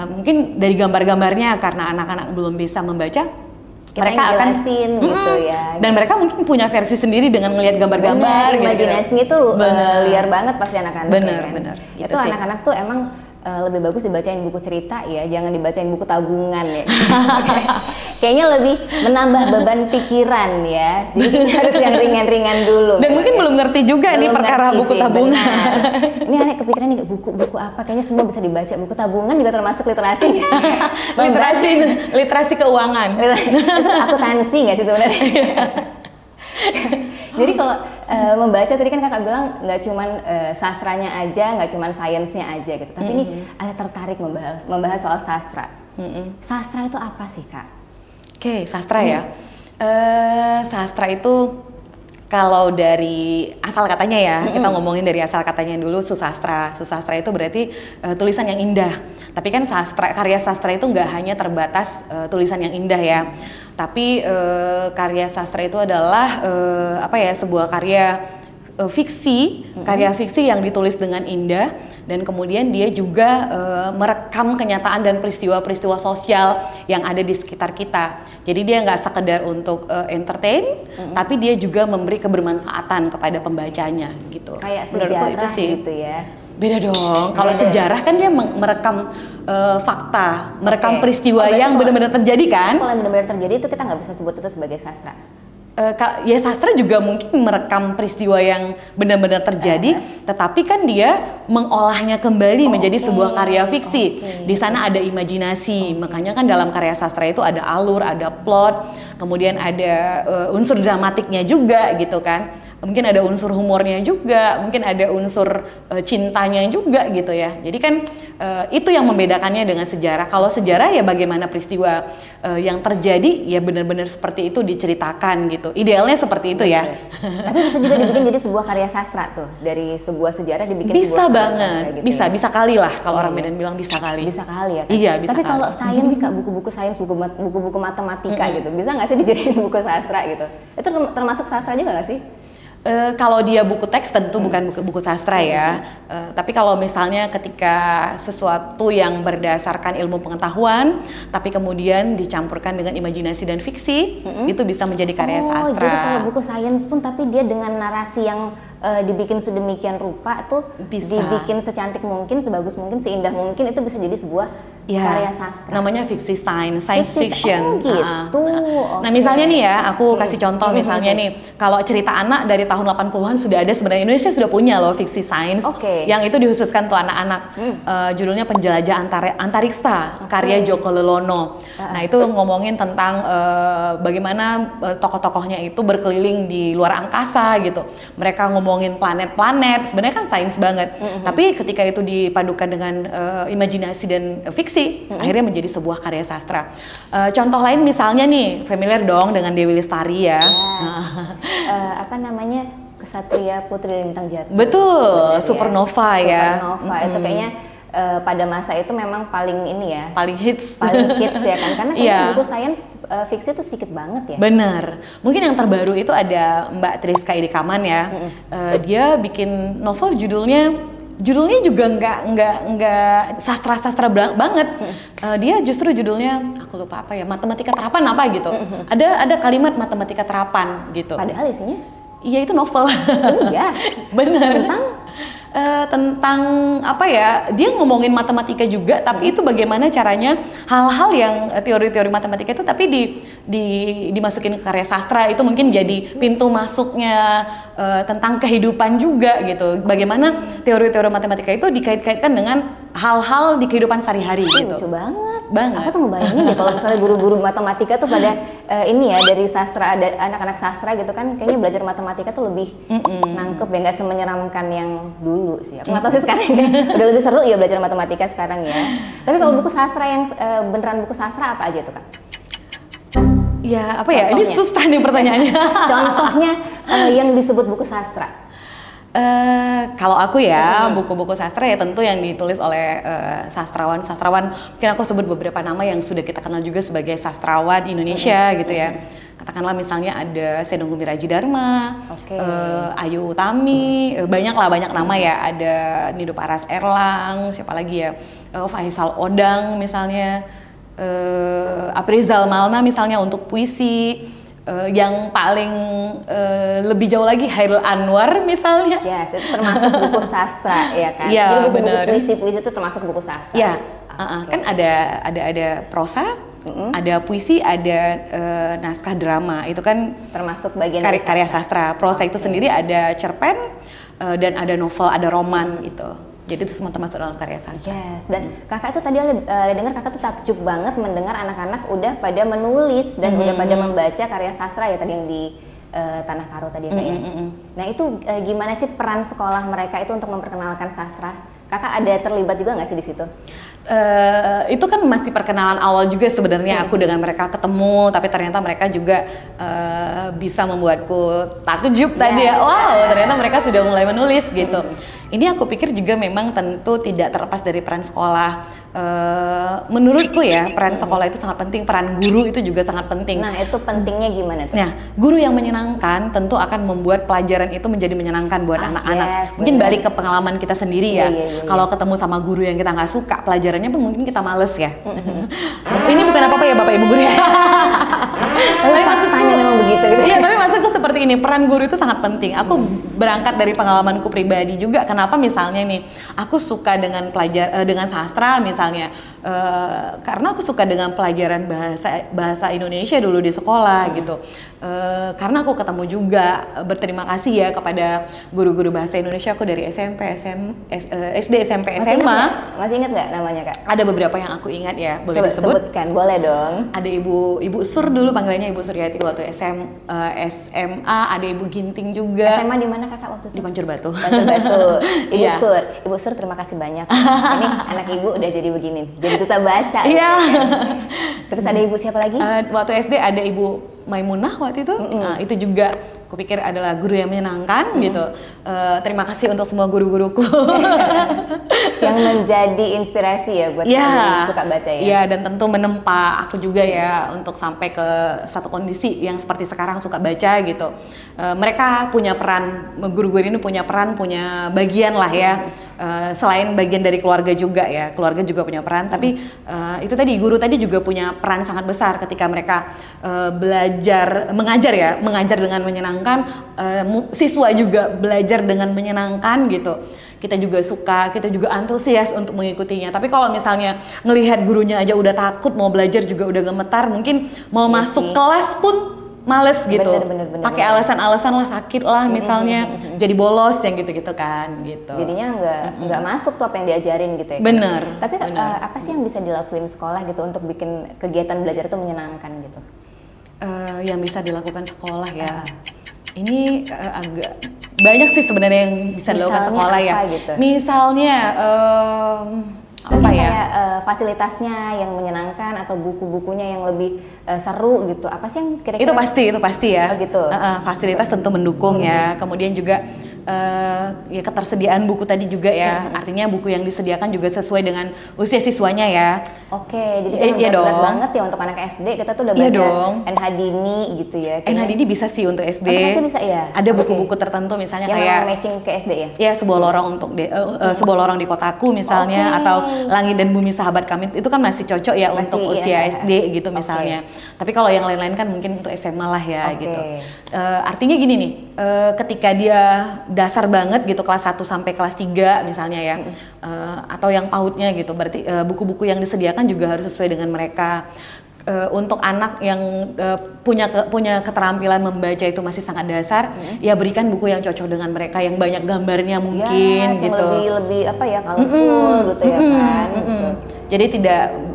S3: Mungkin dari gambar-gambarnya, karena anak-anak belum bisa membaca, mereka akan
S4: gitu ya.
S3: Dan mereka mungkin punya versi sendiri dengan melihat gambar-gambar.
S4: Imajinasinya tuh liar banget pasti anak-anak.
S3: Bener.
S4: Itu gitu anak-anak tuh emang lebih bagus dibacain buku cerita ya, jangan dibacain buku tabungan ya. Kayaknya lebih menambah beban pikiran ya. Jadi kita harus yang ringan-ringan dulu.
S3: Dan mungkin belum ngerti juga nih perkara buku tabungan.
S4: Benar. Ini aneh kepikiran nih, buku apa? Kayaknya semua bisa dibaca. Buku tabungan juga termasuk literasi nggak sih?
S3: literasi keuangan.
S4: Itu akuntansi nggak sih sebenarnya? Jadi kalau membaca tadi kan kakak bilang nggak cuman sastranya aja, nggak cuman sainsnya aja gitu. Tapi ini ada tertarik membahas soal sastra. Sastra itu apa sih kak?
S3: Oke, sastra ya. Sastra itu kalau dari asal katanya ya, kita ngomongin dari asal katanya dulu, susastra. Susastra itu berarti tulisan yang indah. Tapi kan karya sastra itu nggak hanya terbatas tulisan yang indah ya. Tapi karya sastra itu adalah sebuah karya fiksi, karya fiksi yang ditulis dengan indah, dan kemudian dia juga merekam kenyataan dan peristiwa-peristiwa sosial yang ada di sekitar kita. Jadi dia nggak sekedar untuk entertain, tapi dia juga memberi kebermanfaatan kepada pembacanya gitu.
S4: Kayak
S3: menurutku
S4: sejarah
S3: itu sih
S4: gitu ya.
S3: Beda dong. Kalau sejarah kan dia merekam fakta, merekam peristiwa yang benar-benar terjadi kan.
S4: Kalau yang benar-benar terjadi itu kita nggak bisa sebut itu sebagai sastra.
S3: Ya sastra juga mungkin merekam peristiwa yang benar-benar terjadi, tetapi kan dia mengolahnya kembali menjadi sebuah karya fiksi. Di sana ada imajinasi, makanya kan dalam karya sastra itu ada alur, ada plot, kemudian ada unsur dramatiknya juga gitu kan. Mungkin ada unsur humornya juga, mungkin ada unsur cintanya juga gitu ya. Jadi kan itu yang membedakannya dengan sejarah. Kalau sejarah ya bagaimana peristiwa yang terjadi ya benar-benar seperti itu diceritakan gitu. Idealnya seperti itu ya.
S4: Tapi bisa juga dibikin jadi sebuah karya sastra tuh, dari sebuah sejarah dibikin
S3: bisa
S4: sebuah
S3: banget,
S4: gitu
S3: bisa
S4: ya?
S3: Bisa kali lah kalau orang Medan bilang bisa kali.
S4: Bisa kali ya. Kan?
S3: Iya bisa.
S4: Tapi
S3: kali.
S4: kalau sains kak, buku-buku sains, buku-buku matematika gitu, bisa nggak sih dijadiin buku sastra gitu? Itu termasuk sastra juga nggak sih?
S3: Kalau dia buku teks tentu bukan buku sastra ya. Tapi kalau misalnya ketika sesuatu yang berdasarkan ilmu pengetahuan, tapi kemudian dicampurkan dengan imajinasi dan fiksi, itu bisa menjadi karya sastra.
S4: Jadi kalau buku sains pun tapi dia dengan narasi yang dibikin sedemikian rupa tuh
S3: Bisa.
S4: dibikin secantik mungkin, sebagus mungkin, seindah mungkin, itu bisa jadi sebuah karya sastra.
S3: Namanya fiksi science fiction.
S4: Oh gitu.
S3: Nah misalnya nih ya, aku kasih contoh misalnya nih, kalau cerita anak dari tahun 80-an sudah ada sebenarnya, Indonesia sudah punya loh fiksi sains yang itu dikhususkan untuk anak-anak. Judulnya Penjelajah Antariksa, karya Joko Lelono. Nah itu ngomongin tentang bagaimana tokoh-tokohnya itu berkeliling di luar angkasa gitu. Mereka ngomongin planet-planet, sebenarnya kan sains banget. Tapi ketika itu dipadukan dengan imajinasi dan fiksi, akhirnya menjadi sebuah karya sastra. Contoh lain misalnya nih, familiar dong dengan Dewi Lestari ya.
S4: Apa namanya, Kesatria Putri dari Bintang Jatuh.
S3: Betul, Supernova ya.
S4: Supernova itu kayaknya pada masa itu memang paling ini ya.
S3: Paling hits
S4: Ya kan, karena kayaknya buku sains fiksi itu sedikit banget ya.
S3: Bener. Mungkin yang terbaru itu ada Mbak Triska Idikaman ya. Dia bikin novel judulnya juga nggak sastra banget. Dia justru judulnya aku lupa apa ya, matematika terapan apa gitu. Ada kalimat matematika terapan gitu.
S4: Padahal isinya?
S3: Iya itu novel.
S4: Iya.
S3: Bener. Tentang apa ya, dia ngomongin matematika juga, tapi itu bagaimana caranya hal-hal yang teori-teori matematika itu tapi dimasukin ke karya sastra, itu mungkin jadi pintu masuknya tentang kehidupan juga gitu. Bagaimana teori-teori matematika itu dikait-kaitkan dengan hal-hal di kehidupan sehari-hari gitu.
S4: Lucu banget.
S3: Banget.
S4: Aku tuh ngebayangin deh kalau misalnya guru-guru matematika tuh pada ini ya, dari sastra, ada anak-anak sastra gitu kan, kayaknya belajar matematika tuh lebih nangkep ya, nggak semenyeramkan yang dulu sih. Aku nggak tahu sih sekarang udah lebih seru ya belajar matematika sekarang ya. Tapi kalau buku sastra yang beneran buku sastra apa aja tuh Kak?
S3: Ya apa ya, ini susah nih pertanyaannya.
S4: Contohnya yang disebut buku sastra.
S3: Kalau aku ya, buku-buku sastra ya tentu yang ditulis oleh sastrawan-sastrawan. Mungkin aku sebut beberapa nama yang sudah kita kenal juga sebagai sastrawan di Indonesia gitu ya. Katakanlah misalnya ada Senunggu Miraji Dharma, Ayu Utami, banyak nama ya. Ada Nido Paras Erlang, siapa lagi ya, Faisal Odang misalnya, Aprizal Malna misalnya untuk puisi. Yang paling lebih jauh lagi Hairil Anwar misalnya.
S4: Yes, itu termasuk buku sastra ya kan.
S3: Ya,
S4: jadi buku-buku
S3: bener.
S4: puisi-puisi itu termasuk buku sastra.
S3: Ya, kan ada prosa, ada puisi, ada naskah drama. Itu kan
S4: termasuk bagian
S3: karya sastra. Prosa itu sendiri ada cerpen dan ada novel, ada roman gitu. Jadi itu semua termasuk dalam karya sastra.
S4: Yes, dan kakak itu tadi dengar kakak tuh takjub banget mendengar anak-anak udah pada menulis dan udah pada membaca karya sastra ya tadi yang di Tanah Karo tadi ya kayaknya. Nah itu gimana sih peran sekolah mereka itu untuk memperkenalkan sastra? Kakak ada terlibat juga nggak sih di situ?
S3: Itu kan masih perkenalan awal juga sebenarnya aku dengan mereka ketemu, tapi ternyata mereka juga bisa membuatku takjub tadi ya. Wow, ternyata mereka sudah mulai menulis gitu. Ini aku pikir juga memang tentu tidak terlepas dari peran sekolah. Menurutku ya peran sekolah itu sangat penting, peran guru itu juga sangat penting.
S4: Nah itu pentingnya gimana tuh?
S3: Nah guru yang menyenangkan tentu akan membuat pelajaran itu menjadi menyenangkan buat anak-anak.
S4: Yes,
S3: mungkin
S4: bener.
S3: balik ke pengalaman kita sendiri ya. Kalau ketemu sama guru yang kita nggak suka, pelajarannya pun mungkin kita males ya. Ini bukan apa-apa ya Bapak Ibu guru ya.
S4: Tapi faktanya memang begitu gitu.
S3: Iya, tapi maksudku seperti ini, peran guru itu sangat penting. Aku berangkat dari pengalamanku pribadi juga. Kenapa misalnya nih, aku suka dengan dengan sastra misalnya, karena aku suka dengan pelajaran bahasa Indonesia dulu di sekolah gitu. Karena aku ketemu juga, berterima kasih ya kepada guru-guru bahasa Indonesia aku dari SMP, SD, SMP, SMA.
S4: Masih ingat nggak namanya Kak?
S3: Ada beberapa yang aku ingat ya, boleh
S4: Coba
S3: disebut?
S4: sebutkan, boleh dong.
S3: Ada Ibu Sur dulu, panggilannya Ibu Suryati waktu SMA, ada Ibu Ginting juga.
S4: SMA di mana Kakak waktu itu?
S3: Di Pancur Batu.
S4: Pancur Batu. Ibu
S3: Iya.
S4: Sur. Ibu Sur terima kasih banyak. Ini anak Ibu udah jadi begini. Jadi duta baca.
S3: Iya.
S4: Terus ada Ibu siapa lagi?
S3: Waktu SD ada Ibu Maimunah waktu itu. Nah, itu juga kupikir adalah guru yang menyenangkan gitu. Terima kasih untuk semua guru-guruku.
S4: Yang menjadi inspirasi ya buat yang suka baca ya.
S3: Iya, dan tentu menempa aku juga ya untuk sampai ke satu kondisi yang seperti sekarang suka baca gitu. Mereka punya peran, guru-guru ini punya peran, punya bagian lah ya. Selain bagian dari keluarga juga ya, keluarga juga punya peran. Tapi itu tadi guru tadi juga punya peran sangat besar ketika mereka belajar, mengajar dengan menyenangkan. Siswa juga belajar dengan menyenangkan gitu. Kita juga suka, kita juga antusias untuk mengikutinya. Tapi kalau misalnya ngelihat gurunya aja udah takut, mau belajar juga udah gemetar, mungkin mau masuk kelas pun males gitu.
S4: Bener.
S3: Pakai alasan-alasan lah, sakit lah misalnya, jadi bolos yang gitu-gitu kan gitu.
S4: Jadinya nggak masuk tuh apa yang diajarin gitu ya.
S3: Bener.
S4: Tapi apa sih yang bisa dilakuin sekolah gitu untuk bikin kegiatan belajar itu menyenangkan gitu?
S3: Yang bisa dilakukan sekolah ya. Ini agak banyak sih sebenarnya yang bisa dilakukan sekolah ya.
S4: Gitu?
S3: Misalnya apa ya?
S4: Kayak fasilitasnya yang menyenangkan atau buku-bukunya yang lebih seru gitu. Apa sih yang kira-kira?
S3: Itu pasti ya.
S4: Oh gitu.
S3: Fasilitas tentu mendukung ya. Kemudian juga ya ketersediaan buku tadi juga ya. Artinya buku yang disediakan juga sesuai dengan usia siswanya ya.
S4: Oke, jadi jangan berat banget ya untuk anak SD. Kita tuh udah baca NH Dini gitu ya.
S3: NH Dini bisa sih untuk SD.
S4: Bisa ya.
S3: Ada buku-buku tertentu misalnya
S4: yang
S3: kayak
S4: matching ke SD ya.
S3: Ya, sebuah lorong untuk sebuah lorong di kotaku misalnya, atau Langit dan Bumi Sahabat Kami, itu kan masih cocok ya untuk usia SD gitu misalnya. Tapi kalau yang lain-lain kan mungkin untuk SMA lah ya gitu. Artinya gini nih, ketika dia dasar banget gitu kelas 1 sampai kelas 3 misalnya ya, atau yang pautnya gitu, berarti buku-buku yang disediakan juga harus sesuai dengan mereka. Untuk anak yang punya keterampilan membaca itu masih sangat dasar, ya berikan buku yang cocok dengan mereka, yang banyak gambarnya mungkin gitu.
S4: Lebih apa ya, colorful gitu ya kan. Gitu.
S3: Jadi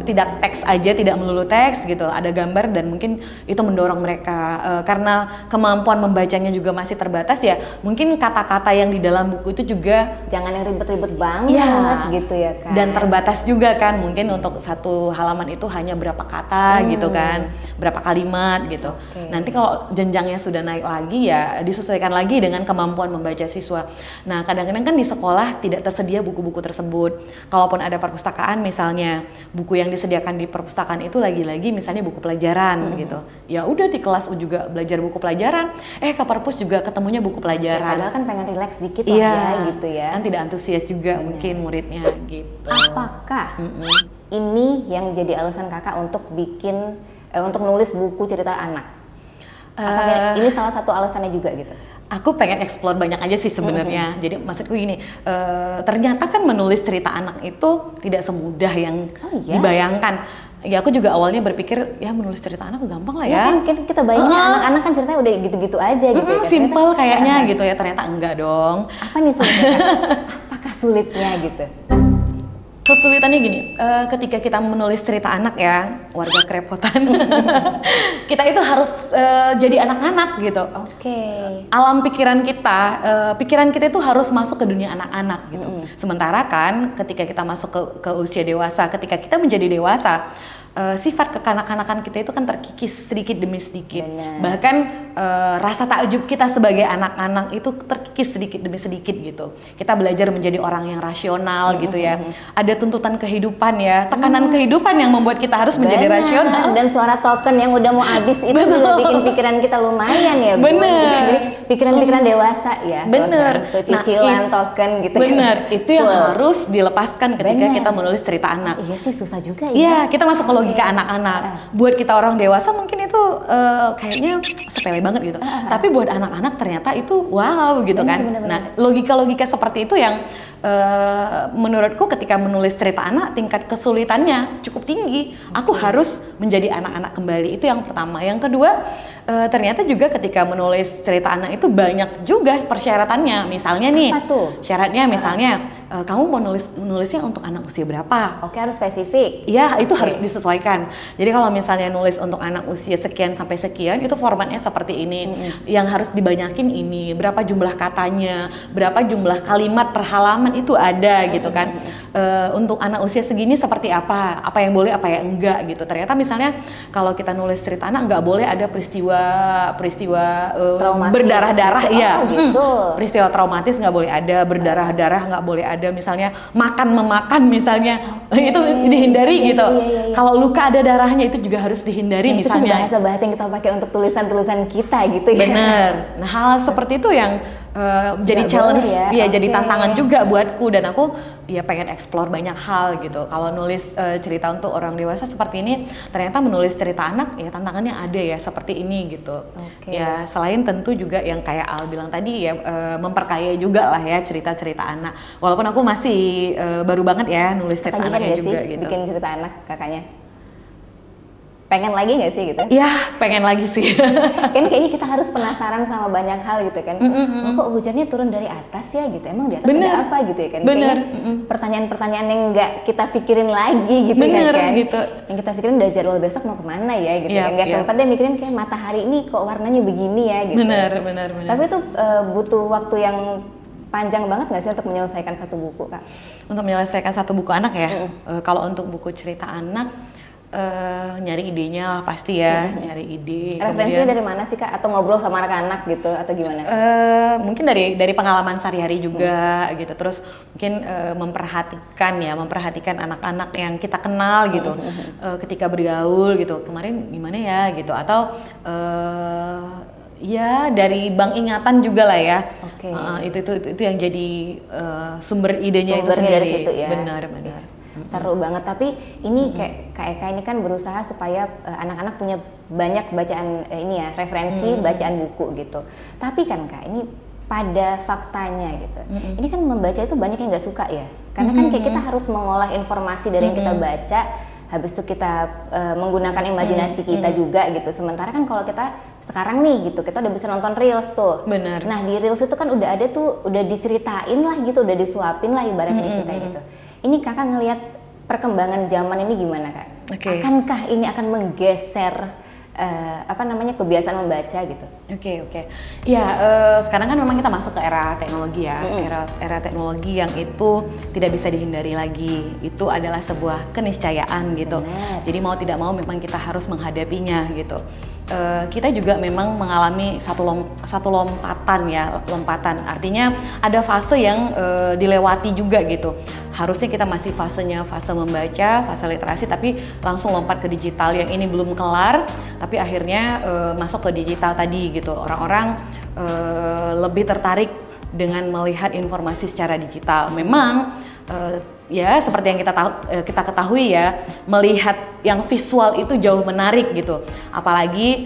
S3: tidak teks aja, tidak melulu teks gitu, ada gambar dan mungkin itu mendorong mereka karena kemampuan membacanya juga masih terbatas ya. Mungkin kata-kata yang di dalam buku itu juga
S4: jangan yang ribet-ribet banget gitu ya kan.
S3: Dan terbatas juga kan, mungkin untuk satu halaman itu hanya berapa kata gitu kan, berapa kalimat gitu. Nanti kalau jenjangnya sudah naik lagi ya disesuaikan lagi dengan kemampuan membaca siswa. Nah, kadang-kadang kan di sekolah tidak tersedia buku-buku tersebut. Kalaupun ada perpustakaan misalnya, buku yang disediakan di perpustakaan itu lagi-lagi misalnya buku pelajaran gitu. Ya udah di kelas juga belajar buku pelajaran, ke perpus juga ketemunya buku pelajaran.
S4: Padahal kan pengen relax dikit lah ya gitu ya.
S3: Kan tidak antusias juga mungkin muridnya gitu.
S4: Apakah ini yang jadi alasan kakak untuk bikin untuk nulis buku cerita anak? Apakah ini salah satu alasannya juga gitu?
S3: Aku pengen explore banyak aja sih sebenarnya. Jadi maksudku gini, ternyata kan menulis cerita anak itu tidak semudah yang dibayangkan. Ya aku juga awalnya berpikir ya menulis cerita anak gampang lah ya.
S4: Kan kita bayangin anak-anak kan ceritanya udah gitu-gitu aja gitu ya.
S3: Simple kayaknya gitu ya, ternyata enggak dong.
S4: Apa nih sulitnya? Apakah sulitnya gitu?
S3: Kesulitannya gini, ketika kita menulis cerita anak ya, warga kerepotan, kita itu harus jadi anak-anak gitu. Alam pikiran kita itu harus masuk ke dunia anak-anak gitu. Sementara kan ketika kita masuk ke usia dewasa, ketika kita menjadi dewasa, sifat kekanak-kanakan kita itu kan terkikis sedikit demi sedikit. Bahkan rasa takjub kita sebagai anak-anak itu terkikis sedikit demi sedikit gitu. Kita belajar menjadi orang yang rasional gitu ya. Ada tuntutan kehidupan ya, tekanan kehidupan yang membuat kita harus menjadi rasional.
S4: Dan suara token yang udah mau habis itu juga bikin pikiran kita lumayan ya. Jadi pikiran-pikiran dewasa ya. Tuh, cicilan token gitu.
S3: Itu yang harus dilepaskan ketika kita menulis cerita anak.
S4: Iya sih, susah juga ya.
S3: Iya, kita masuk ke logika anak-anak. Buat kita orang dewasa mungkin itu kayaknya sepele banget gitu. Tapi buat anak-anak ternyata itu wow gitu kan. Nah, logika-logika seperti itu yang menurutku ketika menulis cerita anak tingkat kesulitannya cukup tinggi. Aku harus menjadi anak-anak kembali. Itu yang pertama. Yang kedua, ternyata juga ketika menulis cerita anak itu banyak juga persyaratannya. Misalnya nih, syaratnya misalnya kamu mau nulisnya untuk anak usia berapa?
S4: Harus spesifik.
S3: Iya, itu harus disesuaikan. Jadi kalau misalnya nulis untuk anak usia sekian sampai sekian, itu formatnya seperti ini. Yang harus dibanyakin ini, berapa jumlah katanya, berapa jumlah kalimat per halaman itu ada gitu kan. Untuk anak usia segini seperti apa yang boleh, apa yang enggak gitu. Ternyata misalnya kalau kita nulis cerita anak nggak boleh ada peristiwa
S4: Traumatis
S3: berdarah-darah,
S4: gitu.
S3: ya.
S4: Oh, gitu.
S3: Peristiwa traumatis nggak boleh ada, berdarah-darah nggak boleh ada, misalnya memakan misalnya itu dihindari gitu.
S4: Iya.
S3: Kalau luka ada darahnya itu juga harus dihindari
S4: Itu kan
S3: misalnya.
S4: bahasa-bahasa yang kita pakai untuk tulisan-tulisan kita gitu ya.
S3: Bener. Nah, hal seperti itu yang jadi
S4: Nggak
S3: challenge,
S4: boleh ya?
S3: ya jadi
S4: Oke.
S3: tantangan juga buatku, dan aku ya pengen explore banyak hal gitu. Kalau nulis cerita untuk orang dewasa seperti ini, ternyata menulis cerita anak ya tantangannya ada ya seperti ini gitu.
S4: Oke.
S3: Ya selain tentu juga yang kayak Al bilang tadi ya, memperkaya juga lah ya cerita-cerita anak. Walaupun aku masih baru banget ya nulis cerita
S4: Ketagihan
S3: anaknya
S4: nggak sih
S3: juga gitu.
S4: bikin cerita anak kakaknya? Pengen lagi nggak sih gitu?
S3: Ya pengen lagi sih.
S4: Kan kayaknya kita harus penasaran sama banyak hal gitu kan. Oh, kok hujannya turun dari atas ya gitu, emang di atas
S3: Bener.
S4: ada apa gitu ya kan.
S3: Bener.
S4: Kayaknya pertanyaan-pertanyaan yang nggak kita pikirin lagi gitu
S3: Bener,
S4: kan.
S3: gitu.
S4: Yang kita pikirin udah jadwal besok mau kemana ya gitu
S3: Iya,
S4: kan. Nggak
S3: iya.
S4: sempat deh mikirin kayak matahari ini kok warnanya begini ya gitu.
S3: Bener.
S4: Tapi itu butuh waktu yang panjang banget nggak sih untuk menyelesaikan satu buku, Kak?
S3: Untuk menyelesaikan satu buku anak ya, kalau untuk buku cerita anak, nyari idenya lah pasti ya, nyari ide.
S4: Referensinya
S3: kemudian,
S4: dari mana sih, Kak? Atau ngobrol sama anak-anak gitu atau gimana?
S3: mungkin dari pengalaman sehari-hari juga gitu. Terus mungkin memperhatikan anak-anak yang kita kenal gitu, ketika bergaul gitu. Kemarin gimana ya gitu, atau ya dari bank ingatan juga lah ya.
S4: Oke.
S3: Itu yang jadi sumber idenya itu
S4: Sumbernya
S3: sendiri.
S4: dari situ ya.
S3: Benar.
S4: Seru banget, tapi ini kayak Kak Eka ini kan berusaha supaya anak-anak punya banyak bacaan referensi bacaan buku gitu. Tapi kan Kak, ini pada faktanya gitu, ini kan membaca itu banyak yang nggak suka ya, karena kan kayak kita harus mengolah informasi dari yang kita baca, habis itu kita menggunakan imajinasi kita juga gitu. Sementara kan kalau kita sekarang nih gitu, kita udah bisa nonton reels tuh.
S3: Benar.
S4: Nah di reels itu kan udah ada tuh, udah diceritain lah gitu, udah disuapin lah ibaratnya kita gitu. Ini kakak ngelihat perkembangan zaman ini gimana, Kak?
S3: Oke.
S4: Akankah ini akan menggeser kebiasaan membaca gitu?
S3: Oke. Ya, sekarang kan memang kita masuk ke era teknologi ya, era teknologi yang itu tidak bisa dihindari lagi. Itu adalah sebuah keniscayaan gitu.
S4: Benar.
S3: Jadi mau tidak mau memang kita harus menghadapinya gitu. Kita juga memang mengalami satu lompatan. Artinya ada fase yang dilewati juga gitu. Harusnya kita masih fase membaca, fase literasi, tapi langsung lompat ke digital yang ini belum kelar, tapi akhirnya masuk ke digital tadi gitu. Orang-orang lebih tertarik dengan melihat informasi secara digital. Memang ya seperti yang kita ketahui ya, melihat yang visual itu jauh menarik gitu. Apalagi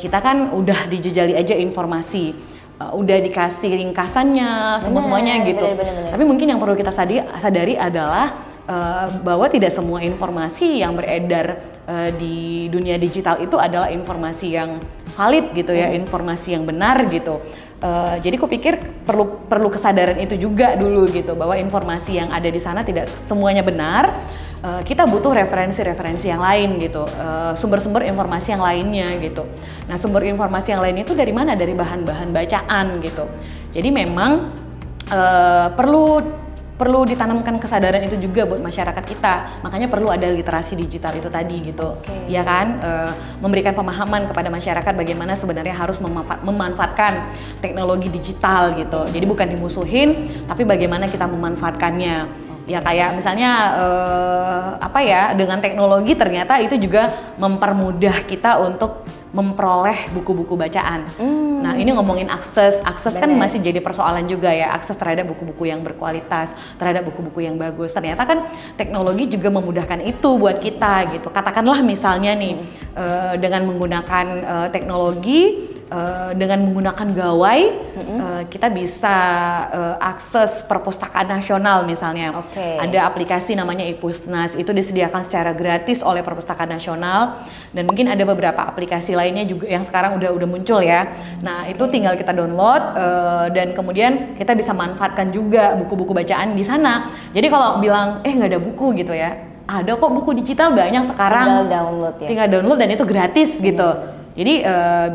S3: kita kan udah dijejali aja informasi, udah dikasih ringkasannya, semuanya gitu.
S4: Bener.
S3: Tapi mungkin yang perlu kita sadari adalah bahwa tidak semua informasi yang beredar di dunia digital itu adalah informasi yang valid gitu ya, informasi yang benar gitu. Jadi aku pikir perlu kesadaran itu juga dulu gitu, bahwa informasi yang ada di sana tidak semuanya benar. Kita butuh referensi-referensi yang lain gitu, sumber-sumber informasi yang lainnya gitu. Nah, sumber informasi yang lain itu dari mana? Dari bahan-bahan bacaan gitu. Jadi memang perlu ditanamkan kesadaran itu juga buat masyarakat kita. Makanya perlu ada literasi digital itu tadi gitu. Ya kan, memberikan pemahaman kepada masyarakat bagaimana sebenarnya harus memanfaatkan teknologi digital gitu. Jadi bukan dimusuhin, tapi bagaimana kita memanfaatkannya. Ya kayak misalnya dengan teknologi ternyata itu juga mempermudah kita untuk memperoleh buku-buku bacaan. Nah, ini ngomongin akses kan masih jadi persoalan juga ya, akses terhadap buku-buku yang berkualitas, terhadap buku-buku yang bagus. Ternyata kan teknologi juga memudahkan itu buat kita gitu. Katakanlah misalnya nih, dengan menggunakan teknologi, dengan menggunakan gawai, kita bisa akses perpustakaan nasional misalnya. Ada aplikasi namanya Ipusnas, itu disediakan secara gratis oleh Perpustakaan Nasional, dan mungkin ada beberapa aplikasi lainnya juga yang sekarang udah muncul ya. Nah, itu tinggal kita download dan kemudian kita bisa manfaatkan juga buku-buku bacaan di sana. Jadi kalau bilang nggak ada buku gitu ya, ada kok buku digital banyak sekarang. Tinggal download dan itu gratis gitu. Jadi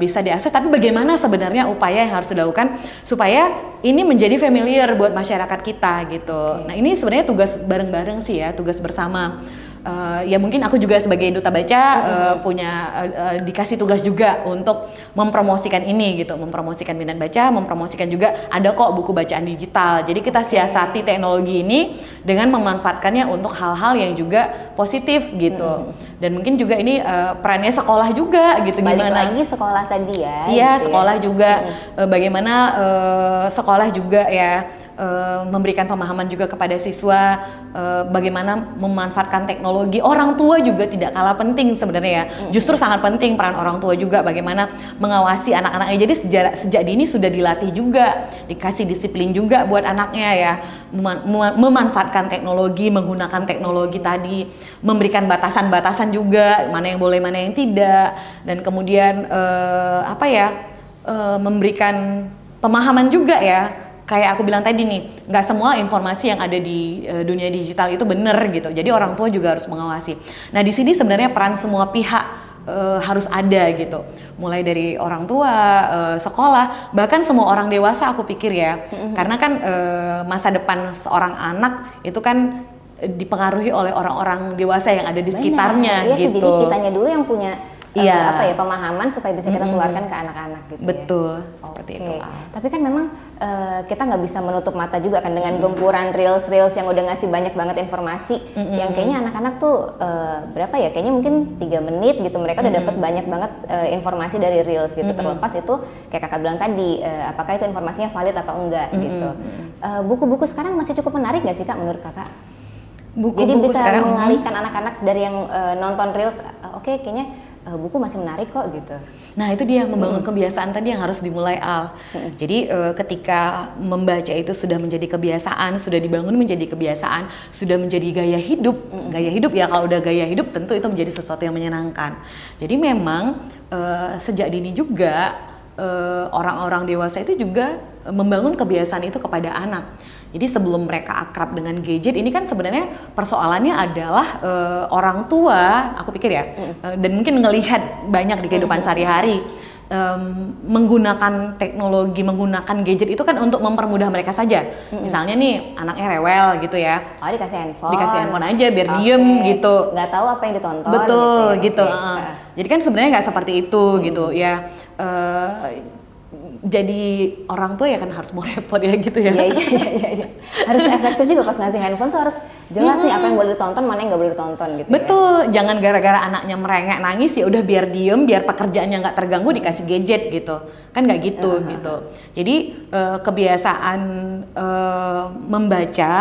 S3: bisa diakses, tapi bagaimana sebenarnya upaya yang harus dilakukan supaya ini menjadi familiar buat masyarakat kita gitu. Nah, ini sebenarnya tugas bareng-bareng sih ya, tugas bersama. Ya mungkin aku juga sebagai duta baca punya dikasih tugas juga untuk mempromosikan ini gitu, mempromosikan minat baca, mempromosikan juga ada kok buku bacaan digital. Jadi kita siasati teknologi ini dengan memanfaatkannya untuk hal-hal yang juga positif gitu. Dan mungkin juga ini perannya sekolah juga gitu.
S4: Balik
S3: gimana
S4: lagi sekolah tadi ya.
S3: Iya,
S4: gitu
S3: sekolah
S4: ya.
S3: juga bagaimana sekolah juga ya memberikan pemahaman juga kepada siswa bagaimana memanfaatkan teknologi. Orang tua juga tidak kalah penting sebenarnya ya. Justru sangat penting peran orang tua juga bagaimana mengawasi anak-anaknya. Jadi sejak dini sudah dilatih juga, dikasih disiplin juga buat anaknya ya, memanfaatkan teknologi, menggunakan teknologi tadi, memberikan batasan-batasan juga, mana yang boleh, mana yang tidak, dan kemudian memberikan pemahaman juga ya. Kayak aku bilang tadi nih, nggak semua informasi yang ada di dunia digital itu benar gitu. Jadi orang tua juga harus mengawasi. Nah di sini sebenarnya peran semua pihak harus ada gitu. Mulai dari orang tua, sekolah, bahkan semua orang dewasa aku pikir ya. Karena kan masa depan seorang anak itu kan dipengaruhi oleh orang-orang dewasa yang ada di sekitarnya
S4: iya,
S3: gitu.
S4: Jadi kitanya dulu yang punya pemahaman supaya bisa kita keluarkan ke anak-anak gitu.
S3: Betul, seperti itu.
S4: Tapi kan memang kita nggak bisa menutup mata juga kan dengan gempuran reels yang udah ngasih banyak banget informasi yang kayaknya anak-anak tuh kayaknya mungkin 3 menit gitu mereka udah dapat banyak banget informasi dari reels gitu. Terlepas itu kayak kakak bilang tadi apakah itu informasinya valid atau enggak gitu. Buku-buku sekarang masih cukup menarik nggak sih Kak menurut Kakak? Jadi bisa sekarang mengalihkan anak-anak dari yang nonton reels, kayaknya buku masih menarik kok gitu.
S3: Nah itu dia membangun kebiasaan tadi yang harus dimulai Al. Jadi ketika membaca itu sudah menjadi kebiasaan, sudah dibangun menjadi kebiasaan, sudah menjadi gaya hidup. Gaya hidup ya, kalau udah gaya hidup tentu itu menjadi sesuatu yang menyenangkan. Jadi memang sejak dini juga orang-orang dewasa itu juga membangun kebiasaan itu kepada anak. Jadi sebelum mereka akrab dengan gadget, ini kan sebenarnya persoalannya adalah orang tua, aku pikir ya, dan mungkin ngelihat banyak di kehidupan sehari-hari, menggunakan teknologi, menggunakan gadget itu kan untuk mempermudah mereka saja. Misalnya nih anaknya rewel gitu ya.
S4: Oh dikasih handphone.
S3: Dikasih handphone aja biar diem gitu.
S4: Nggak tahu apa yang ditonton.
S3: Betul gitu.
S4: Okay.
S3: Jadi kan sebenarnya nggak seperti itu gitu ya. Jadi orang tua ya kan harus mau repot ya gitu ya.
S4: Iya. Harus efektif juga pas ngasih handphone tuh harus jelas nih apa yang boleh ditonton, mana yang nggak boleh ditonton gitu.
S3: Betul, ya? Jangan gara-gara anaknya merengek nangis ya udah biar diem, biar pekerjaannya nggak terganggu dikasih gadget gitu. Kan nggak gitu gitu. Jadi kebiasaan membaca,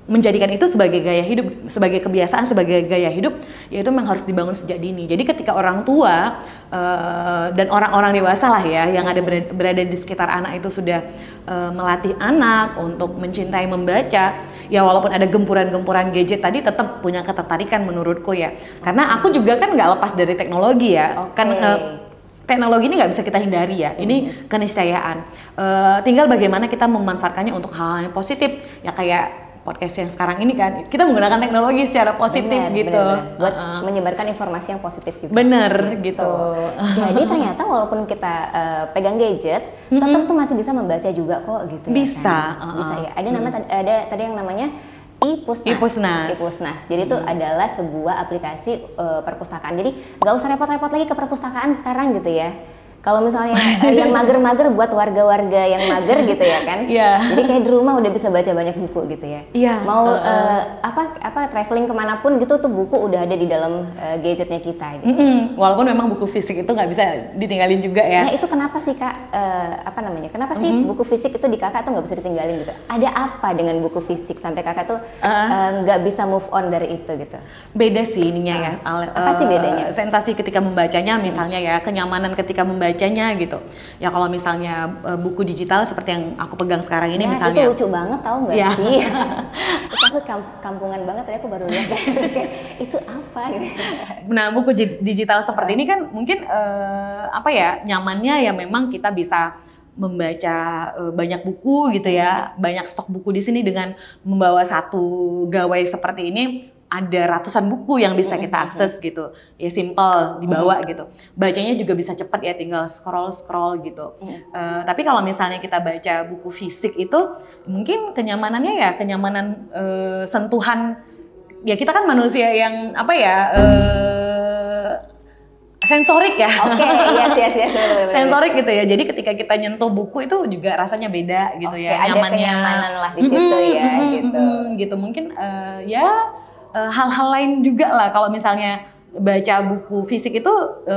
S3: menjadikan itu sebagai gaya hidup, sebagai kebiasaan, sebagai gaya hidup, yaitu memang harus dibangun sejak dini. Jadi ketika orang tua dan orang-orang dewasa lah ya yang ada berada di sekitar anak itu sudah melatih anak untuk mencintai membaca, ya walaupun ada gempuran-gempuran gadget tadi tetap punya ketertarikan menurutku ya. Karena aku juga kan nggak lepas dari teknologi ya. Kan teknologi ini nggak bisa kita hindari ya, ini keniscayaan. Tinggal bagaimana kita memanfaatkannya untuk hal-hal yang positif, ya kayak podcast yang sekarang ini kan, kita menggunakan teknologi secara positif gitu.
S4: Bener. Buat menyebarkan informasi yang positif juga.
S3: Bener gitu.
S4: Jadi ternyata walaupun kita pegang gadget, tetap tuh masih bisa membaca juga kok gitu ya.
S3: Bisa.
S4: Kan? Bisa ya. Ada tadi yang namanya iPusnas. Jadi itu adalah sebuah aplikasi perpustakaan. Jadi nggak usah repot-repot lagi ke perpustakaan sekarang gitu ya. Kalau misalnya yang mager-mager buat warga-warga yang mager gitu ya kan. Jadi kayak di rumah udah bisa baca banyak buku gitu ya. Mau traveling kemanapun gitu tuh buku udah ada di dalam gadgetnya kita gitu.
S3: Walaupun memang buku fisik itu nggak bisa ditinggalin juga ya.
S4: Nah itu kenapa sih Kak, kenapa sih buku fisik itu di Kakak tuh nggak bisa ditinggalin gitu? Ada apa dengan buku fisik sampai Kakak tuh nggak bisa move on dari itu gitu?
S3: Beda sih ininya ya.
S4: Apa sih bedanya?
S3: Sensasi ketika membacanya misalnya ya, kenyamanan ketika membacanya gitu. Ya kalau misalnya buku digital seperti yang aku pegang sekarang ini misalnya.
S4: Itu lucu banget tau nggak sih? Itu aku kampungan banget tadi aku baru lihat itu apa gitu.
S3: Nah buku digital seperti ini kan mungkin nyamannya ya memang kita bisa membaca banyak buku gitu ya, banyak stok buku di sini dengan membawa satu gawai seperti ini. Ada ratusan buku yang bisa kita akses gitu, ya simple dibawa gitu. Bacanya juga bisa cepat ya, tinggal scroll gitu. Tapi kalau misalnya kita baca buku fisik itu, mungkin kenyamanannya ya kenyamanan sentuhan ya kita kan manusia yang apa ya sensorik ya.
S4: Oke, yes, benar.
S3: Sensorik gitu ya. Jadi ketika kita nyentuh buku itu juga rasanya beda gitu ya.
S4: Ada
S3: Nyamannya.
S4: kenyamanan lah di situ ya gitu.
S3: Gitu mungkin hal-hal lain juga lah kalau misalnya baca buku fisik itu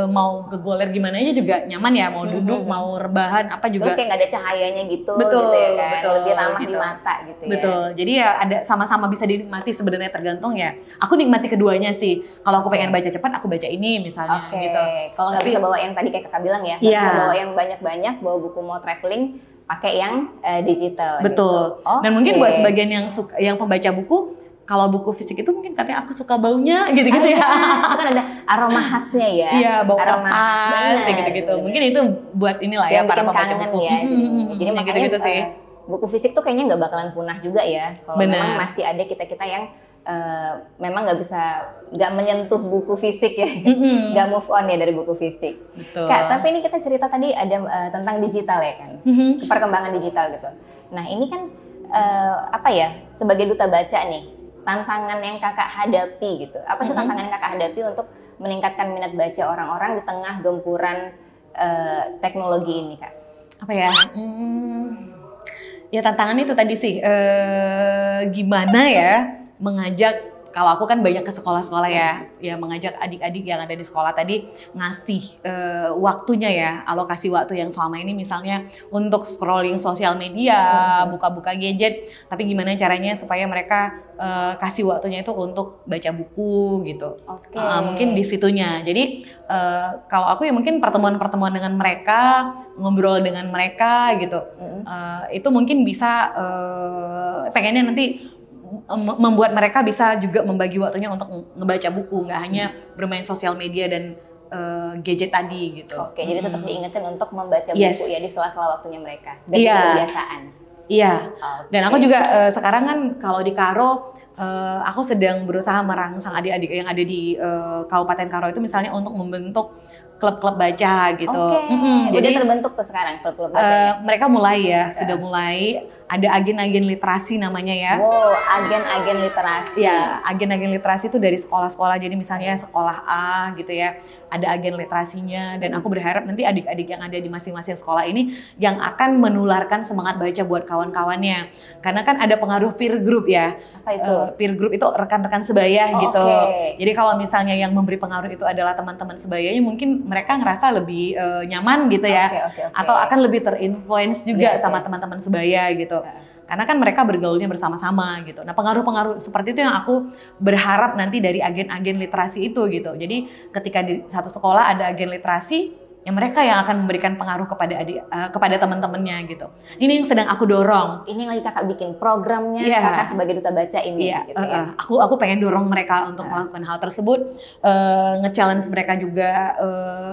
S3: mau kegoler gimana aja juga nyaman ya, mau duduk, mau rebahan apa juga.
S4: Terus kayak nggak ada cahayanya gitu,
S3: betul,
S4: gitu ya kan,
S3: betul,
S4: lebih ramah
S3: gitu.
S4: di mata gitu ya.
S3: Betul, jadi ya ada sama-sama bisa dinikmati sebenarnya tergantung ya. Aku nikmati keduanya sih. Kalau aku pengen baca cepat, aku baca ini misalnya gitu.
S4: Kalau nggak bisa bawa yang tadi kayak kakak bilang ya, nggak bisa bawa yang banyak-banyak, bawa buku mau traveling, pakai yang digital.
S3: Betul.
S4: Gitu.
S3: Dan mungkin buat sebagian yang suka, yang pembaca buku, kalau buku fisik itu mungkin katanya aku suka baunya gitu-gitu ya.
S4: Itu kan ada aroma khasnya ya.
S3: Iya, bau
S4: aroma
S3: kertas gitu-gitu. Mungkin itu buat inilah ya para pembaca buku.
S4: Ya. Jadi makanya
S3: gitu sih.
S4: Buku fisik tuh kayaknya nggak bakalan punah juga ya. Kalau memang masih ada kita-kita yang memang nggak menyentuh buku fisik ya, nggak move on ya dari buku fisik.
S3: Betul.
S4: Kak, tapi ini kita cerita tadi ada tentang digital ya kan, perkembangan digital gitu. Nah ini kan sebagai duta baca nih, tantangan yang kakak hadapi gitu. Apa sih tantangan yang kakak hadapi untuk meningkatkan minat baca orang-orang di tengah gempuran teknologi ini, Kak?
S3: Apa ya? Ya tantangan itu tadi sih, gimana ya mengajak, kalau aku kan banyak ke sekolah-sekolah ya mengajak adik-adik yang ada di sekolah tadi ngasih waktunya ya, alokasi waktu yang selama ini misalnya untuk scrolling sosial media, buka-buka gadget, tapi gimana caranya supaya mereka kasih waktunya itu untuk baca buku gitu. Mungkin di situnya. Jadi kalau aku ya mungkin pertemuan-pertemuan dengan mereka, ngobrol dengan mereka gitu, itu mungkin bisa pengennya nanti membuat mereka bisa juga membagi waktunya untuk ngebaca buku, nggak hanya bermain sosial media dan gadget tadi gitu.
S4: Jadi tetap diingetin untuk membaca buku ya di sela-sela waktunya mereka. Dan kebiasaan.
S3: Iya. Dan aku juga sekarang kan kalau di Karo, aku sedang berusaha merangsang adik-adik yang ada di Kabupaten Karo itu misalnya untuk membentuk klub-klub baca gitu.
S4: Jadi terbentuk tuh sekarang klub-klub bacanya.
S3: Mereka mulai ya, sudah mulai ada agen-agen literasi namanya ya.
S4: Wow, agen-agen literasi.
S3: Ya, agen-agen literasi itu dari sekolah-sekolah. Jadi misalnya sekolah A gitu ya, ada agen literasinya. Dan aku berharap nanti adik-adik yang ada di masing-masing sekolah ini yang akan menularkan semangat baca buat kawan-kawannya. Karena kan ada pengaruh peer group ya.
S4: Apa itu?
S3: Peer group itu rekan-rekan sebaya gitu. Jadi kalau misalnya yang memberi pengaruh itu adalah teman-teman sebayanya, mungkin mereka ngerasa lebih nyaman gitu ya. Atau akan lebih terinfluence juga sama teman-teman sebaya gitu. Karena kan mereka bergaulnya bersama-sama gitu. Nah pengaruh-pengaruh seperti itu yang aku berharap nanti dari agen-agen literasi itu gitu. Jadi ketika di satu sekolah ada agen literasi, ya mereka yang akan memberikan pengaruh kepada teman-temannya gitu. Ini yang sedang aku dorong.
S4: Ini yang lagi kakak bikin programnya, kakak sebagai duta baca ini. Gitu ya.
S3: Aku pengen dorong mereka untuk melakukan hal tersebut, nge-challenge mereka juga.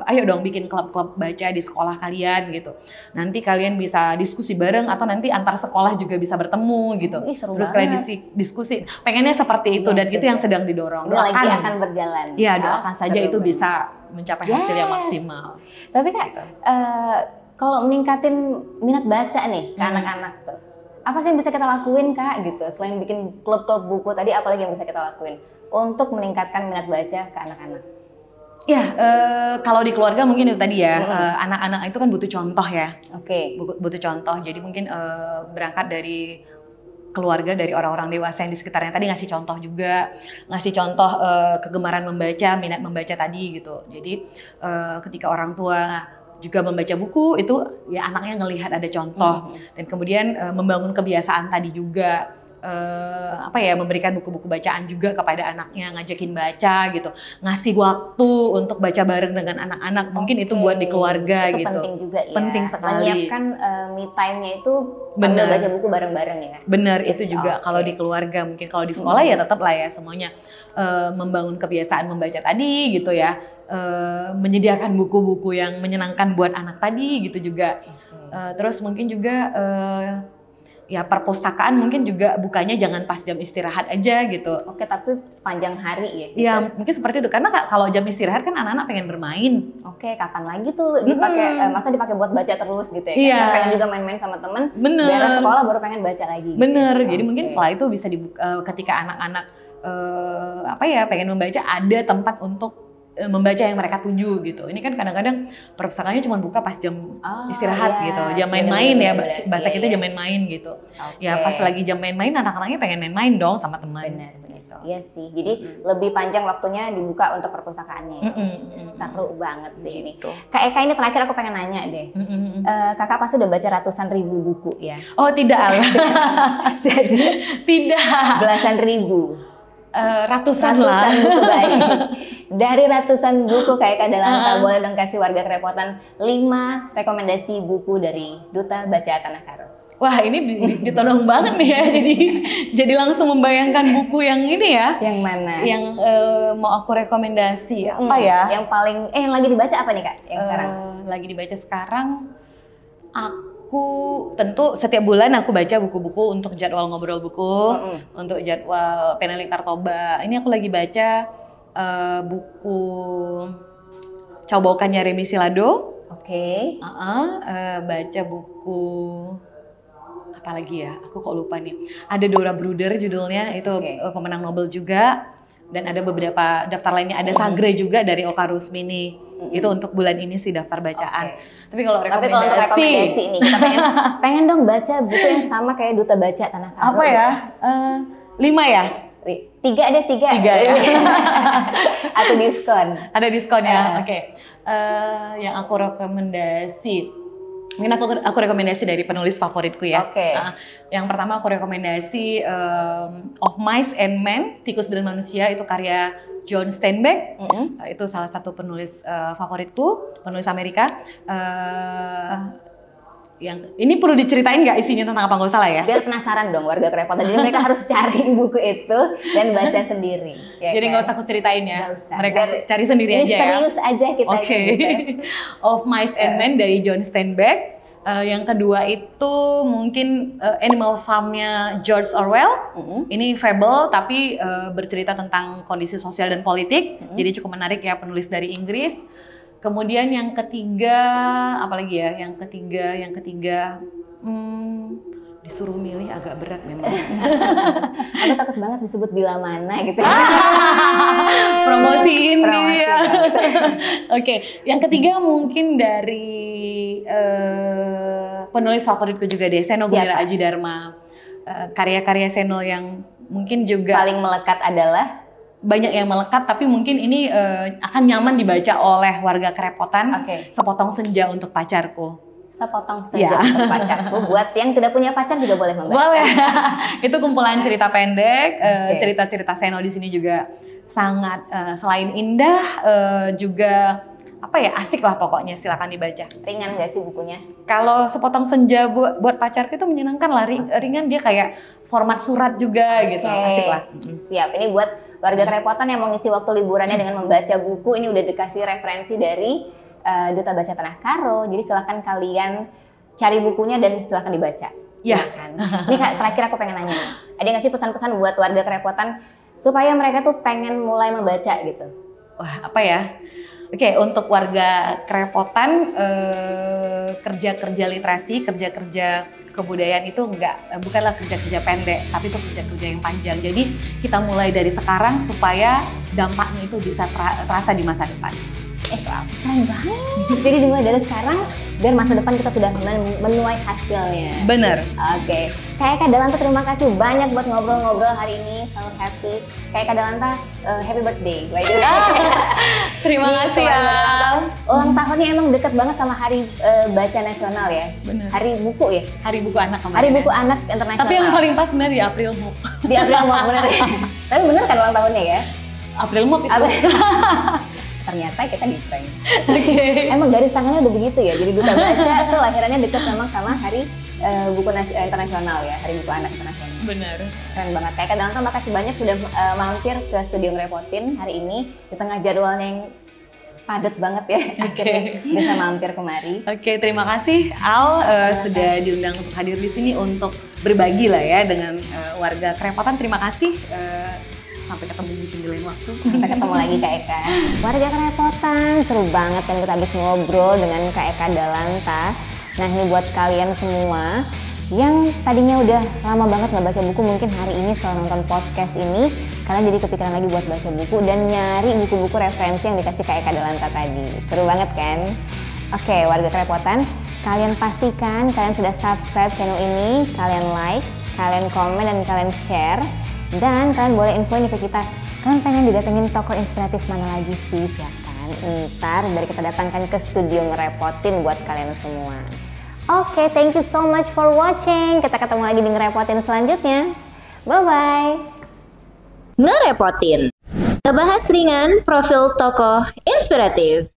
S3: Ayo dong bikin klub-klub baca di sekolah kalian gitu. Nanti kalian bisa diskusi bareng atau nanti antar sekolah juga bisa bertemu gitu. Terus kalian diskusi. Pengennya seperti itu dan itu yang sedang didorong.
S4: Ini lagi akan berjalan.
S3: Iya, doakan saja itu bisa mencapai hasil yang maksimal.
S4: Tapi Kak, kalau meningkatin minat baca nih ke anak-anak tuh, apa sih yang bisa kita lakuin Kak gitu? Selain bikin klub-klub buku tadi, apa lagi yang bisa kita lakuin untuk meningkatkan minat baca ke anak-anak?
S3: Ya, kalau di keluarga mungkin itu tadi ya, anak-anak itu kan butuh contoh ya. Butuh contoh, jadi mungkin berangkat dari keluarga, dari orang-orang dewasa yang di sekitarnya tadi ngasih contoh juga, ngasih contoh kegemaran membaca, minat membaca tadi gitu. Jadi ketika orang tua juga membaca buku itu ya anaknya ngelihat ada contoh dan kemudian membangun kebiasaan tadi juga. Memberikan buku-buku bacaan juga kepada anaknya, ngajakin baca gitu, ngasih waktu untuk baca bareng dengan anak-anak, mungkin itu buat di keluarga itu gitu.
S4: Penting juga ya.
S3: Penting sekali.
S4: Menyiapkan me time-nya itu sambil baca buku bareng-bareng ya.
S3: Benar, itu juga kalau di keluarga, mungkin kalau di sekolah ya tetap lah ya semuanya membangun kebiasaan membaca tadi gitu ya, menyediakan buku-buku yang menyenangkan buat anak tadi gitu juga. Terus mungkin juga ya perpustakaan mungkin juga bukanya jangan pas jam istirahat aja gitu.
S4: Tapi sepanjang hari ya?
S3: Iya, mungkin seperti itu. Karena kalau jam istirahat kan anak-anak pengen bermain.
S4: Kapan lagi tuh dipakai? Masa dipakai buat baca terus gitu ya? Kan pengen juga main-main sama temen. Beres sekolah baru pengen baca lagi. Gitu.
S3: Bener. Jadi mungkin setelah itu bisa dibuka ketika anak-anak pengen membaca, ada tempat untuk membaca yang mereka tuju gitu. Ini kan kadang-kadang perpustakaannya cuma buka pas jam istirahat gitu, jam main-main ya, bahasa kita jam main-main gitu. Ya pas lagi jam main-main, anak-anaknya pengen main-main dong sama teman.
S4: Benar. Iya sih, jadi lebih panjang waktunya dibuka untuk perpustakaannya. Seru banget sih ini. Kak Eka, ini terakhir aku pengen nanya deh. Kakak pasti udah baca ratusan ribu buku ya?
S3: Oh tidak.
S4: Jadi
S3: tidak.
S4: Belasan ribu.
S3: Ratusan lah.
S4: Buku baik. Dari ratusan buku Kak Eka Dalanta, boleh dong kasih warga kerepotan 5 rekomendasi buku dari Duta Baca Tanah Karo.
S3: Wah, ini ditodong banget nih ya. Jadi langsung membayangkan buku yang ini ya.
S4: Yang mana?
S3: Yang mau aku rekomendasi apa ya?
S4: Yang paling yang lagi dibaca apa nih Kak? Yang sekarang?
S3: Lagi dibaca sekarang, aku tentu setiap bulan aku baca buku-buku untuk jadwal ngobrol buku, untuk jadwal paneling Kartoba. Ini aku lagi baca buku Cowbokannya Remi Silado.
S4: Oke.
S3: Baca buku apa lagi ya? Aku kok lupa nih. Ada Dora Bruder judulnya, itu pemenang Nobel juga. Dan ada beberapa daftar lainnya. Ada Sagre juga dari Oka Rusmini. Itu untuk bulan ini sih daftar bacaan. Tapi kalau
S4: untuk rekomendasi ini, kita pengen dong baca buku yang sama kayak Duta Baca Tanah Karo.
S3: Apa ya? 5 ya?
S4: 3 ada 3
S3: ya?
S4: Atau diskon?
S3: Ada diskon ya? Oke. Yang aku rekomendasi, mungkin aku rekomendasi dari penulis favoritku ya. Yang pertama aku rekomendasi Of Mice and Men, Tikus dan Manusia, itu karya John Steinbeck. Itu salah satu penulis favoritku, penulis Amerika. Yang ini perlu diceritain nggak isinya tentang apa, nggak usah lah ya?
S4: Biar penasaran dong warga kerepotan, jadi mereka harus cari buku itu dan baca sendiri. Ya
S3: jadi nggak usah aku ceritain ya, mereka cari sendiri aja ya.
S4: Misterius aja kita. Gitu.
S3: Of Mice and Men dari John Steinbeck. Yang kedua itu mungkin Animal Farm-nya George Orwell. Ini fable tapi bercerita tentang kondisi sosial dan politik. Jadi cukup menarik ya, penulis dari Inggris. Kemudian yang ketiga, apalagi ya? Yang ketiga, disuruh milih agak berat memang.
S4: Aku takut banget disebut bila mana gitu.
S3: Promosiin dia. Oke, yang ketiga mungkin dari penulis favoritku juga deh, Seno Gumilar Aji Dharma. Karya-karya Seno yang mungkin juga
S4: paling melekat adalah,
S3: banyak yang melekat, tapi mungkin ini akan nyaman dibaca oleh warga kerepotan. Sepotong Senja untuk Pacarku.
S4: Sepotong Senja untuk Pacarku. Buat yang tidak punya pacar juga boleh membaca.
S3: Boleh. Itu kumpulan cerita pendek. Cerita-cerita Seno di sini juga sangat selain indah, juga apa ya, asik lah pokoknya. Silakan dibaca.
S4: Ringan nggak sih bukunya?
S3: Kalau Sepotong Senja buat Pacarku itu menyenangkan lah. Ringan, dia kayak format surat juga gitu. Asik lah.
S4: Siap. Ini buat warga kerepotan yang mau ngisi waktu liburannya dengan membaca buku. Ini udah dikasih referensi dari Duta Baca Tanah Karo. Jadi silahkan kalian cari bukunya dan silahkan dibaca. Ya kan? Ini Kak, terakhir aku pengen nanya nih. Ada nggak sih pesan-pesan buat warga kerepotan supaya mereka tuh pengen mulai membaca gitu?
S3: Wah, apa ya? Oke, untuk warga kerepotan, kerja-kerja literasi, kerja-kerja kebudayaan itu bukanlah kerja-kerja pendek, tapi itu kerja-kerja yang panjang. Jadi kita mulai dari sekarang supaya dampaknya itu bisa terasa di masa depan.
S4: Keren banget. Jadi dimulai dari sekarang biar masa depan kita sudah menuai hasilnya.
S3: Bener.
S4: Oke. Kak Eka Dalanta, terima kasih banyak buat ngobrol-ngobrol hari ini. Selalu happy. Kak Eka Dalanta, happy birthday.
S3: Terima kasih Al.
S4: Ulang tahunnya emang deket banget sama Hari Baca Nasional ya.
S3: Bener.
S4: Hari buku ya.
S3: Hari buku anak kemarin.
S4: Hari buku anak internasional.
S3: Tapi yang paling pas bener di April Mop.
S4: Di April Mop bener ya. Tapi bener kan ulang tahunnya ya?
S3: April Mop itu.
S4: Ternyata kita di prank. Emang garis tangannya udah begitu ya. Jadi Duta Baca tuh lahirannya deket memang sama Hari Buku Internasional ya, Hari Buku Anak Internasional.
S3: Bener.
S4: Keren banget. Kak Eka Dalanta, makasih banyak sudah mampir ke studio Ngerepotin hari ini di tengah jadwalnya yang padat banget ya. Akhirnya bisa mampir kemari.
S3: Oke, terima kasih Al sudah diundang untuk hadir di sini untuk berbagi lah ya dengan warga kerepotan. Terima kasih. Sampai ketemu di lain waktu.
S4: Sampai ketemu lagi Kak Eka. Warga kerepotan, seru banget kan kita habis ngobrol dengan Kak Eka Dalanta. Nah ini buat kalian semua yang tadinya udah lama banget nggak baca buku, mungkin hari ini setelah nonton podcast ini kalian jadi kepikiran lagi buat baca buku dan nyari buku-buku referensi yang dikasih Kak Eka Delanta tadi. Seru banget kan? Oke, warga kerepotan, kalian pastikan kalian sudah subscribe channel ini, kalian like, kalian komen, dan kalian share. Dan kalian boleh infoin ke kita, kalian pengen didatengin tokoh inspiratif mana lagi sih, ya kan? Ntar dari kita datangkan ke studio ngerepotin buat kalian semua. Oke, thank you so much for watching. Kita ketemu lagi di ngerepotin selanjutnya. Bye-bye.
S5: Ngerepotin. Ngebahas ringan profil tokoh inspiratif.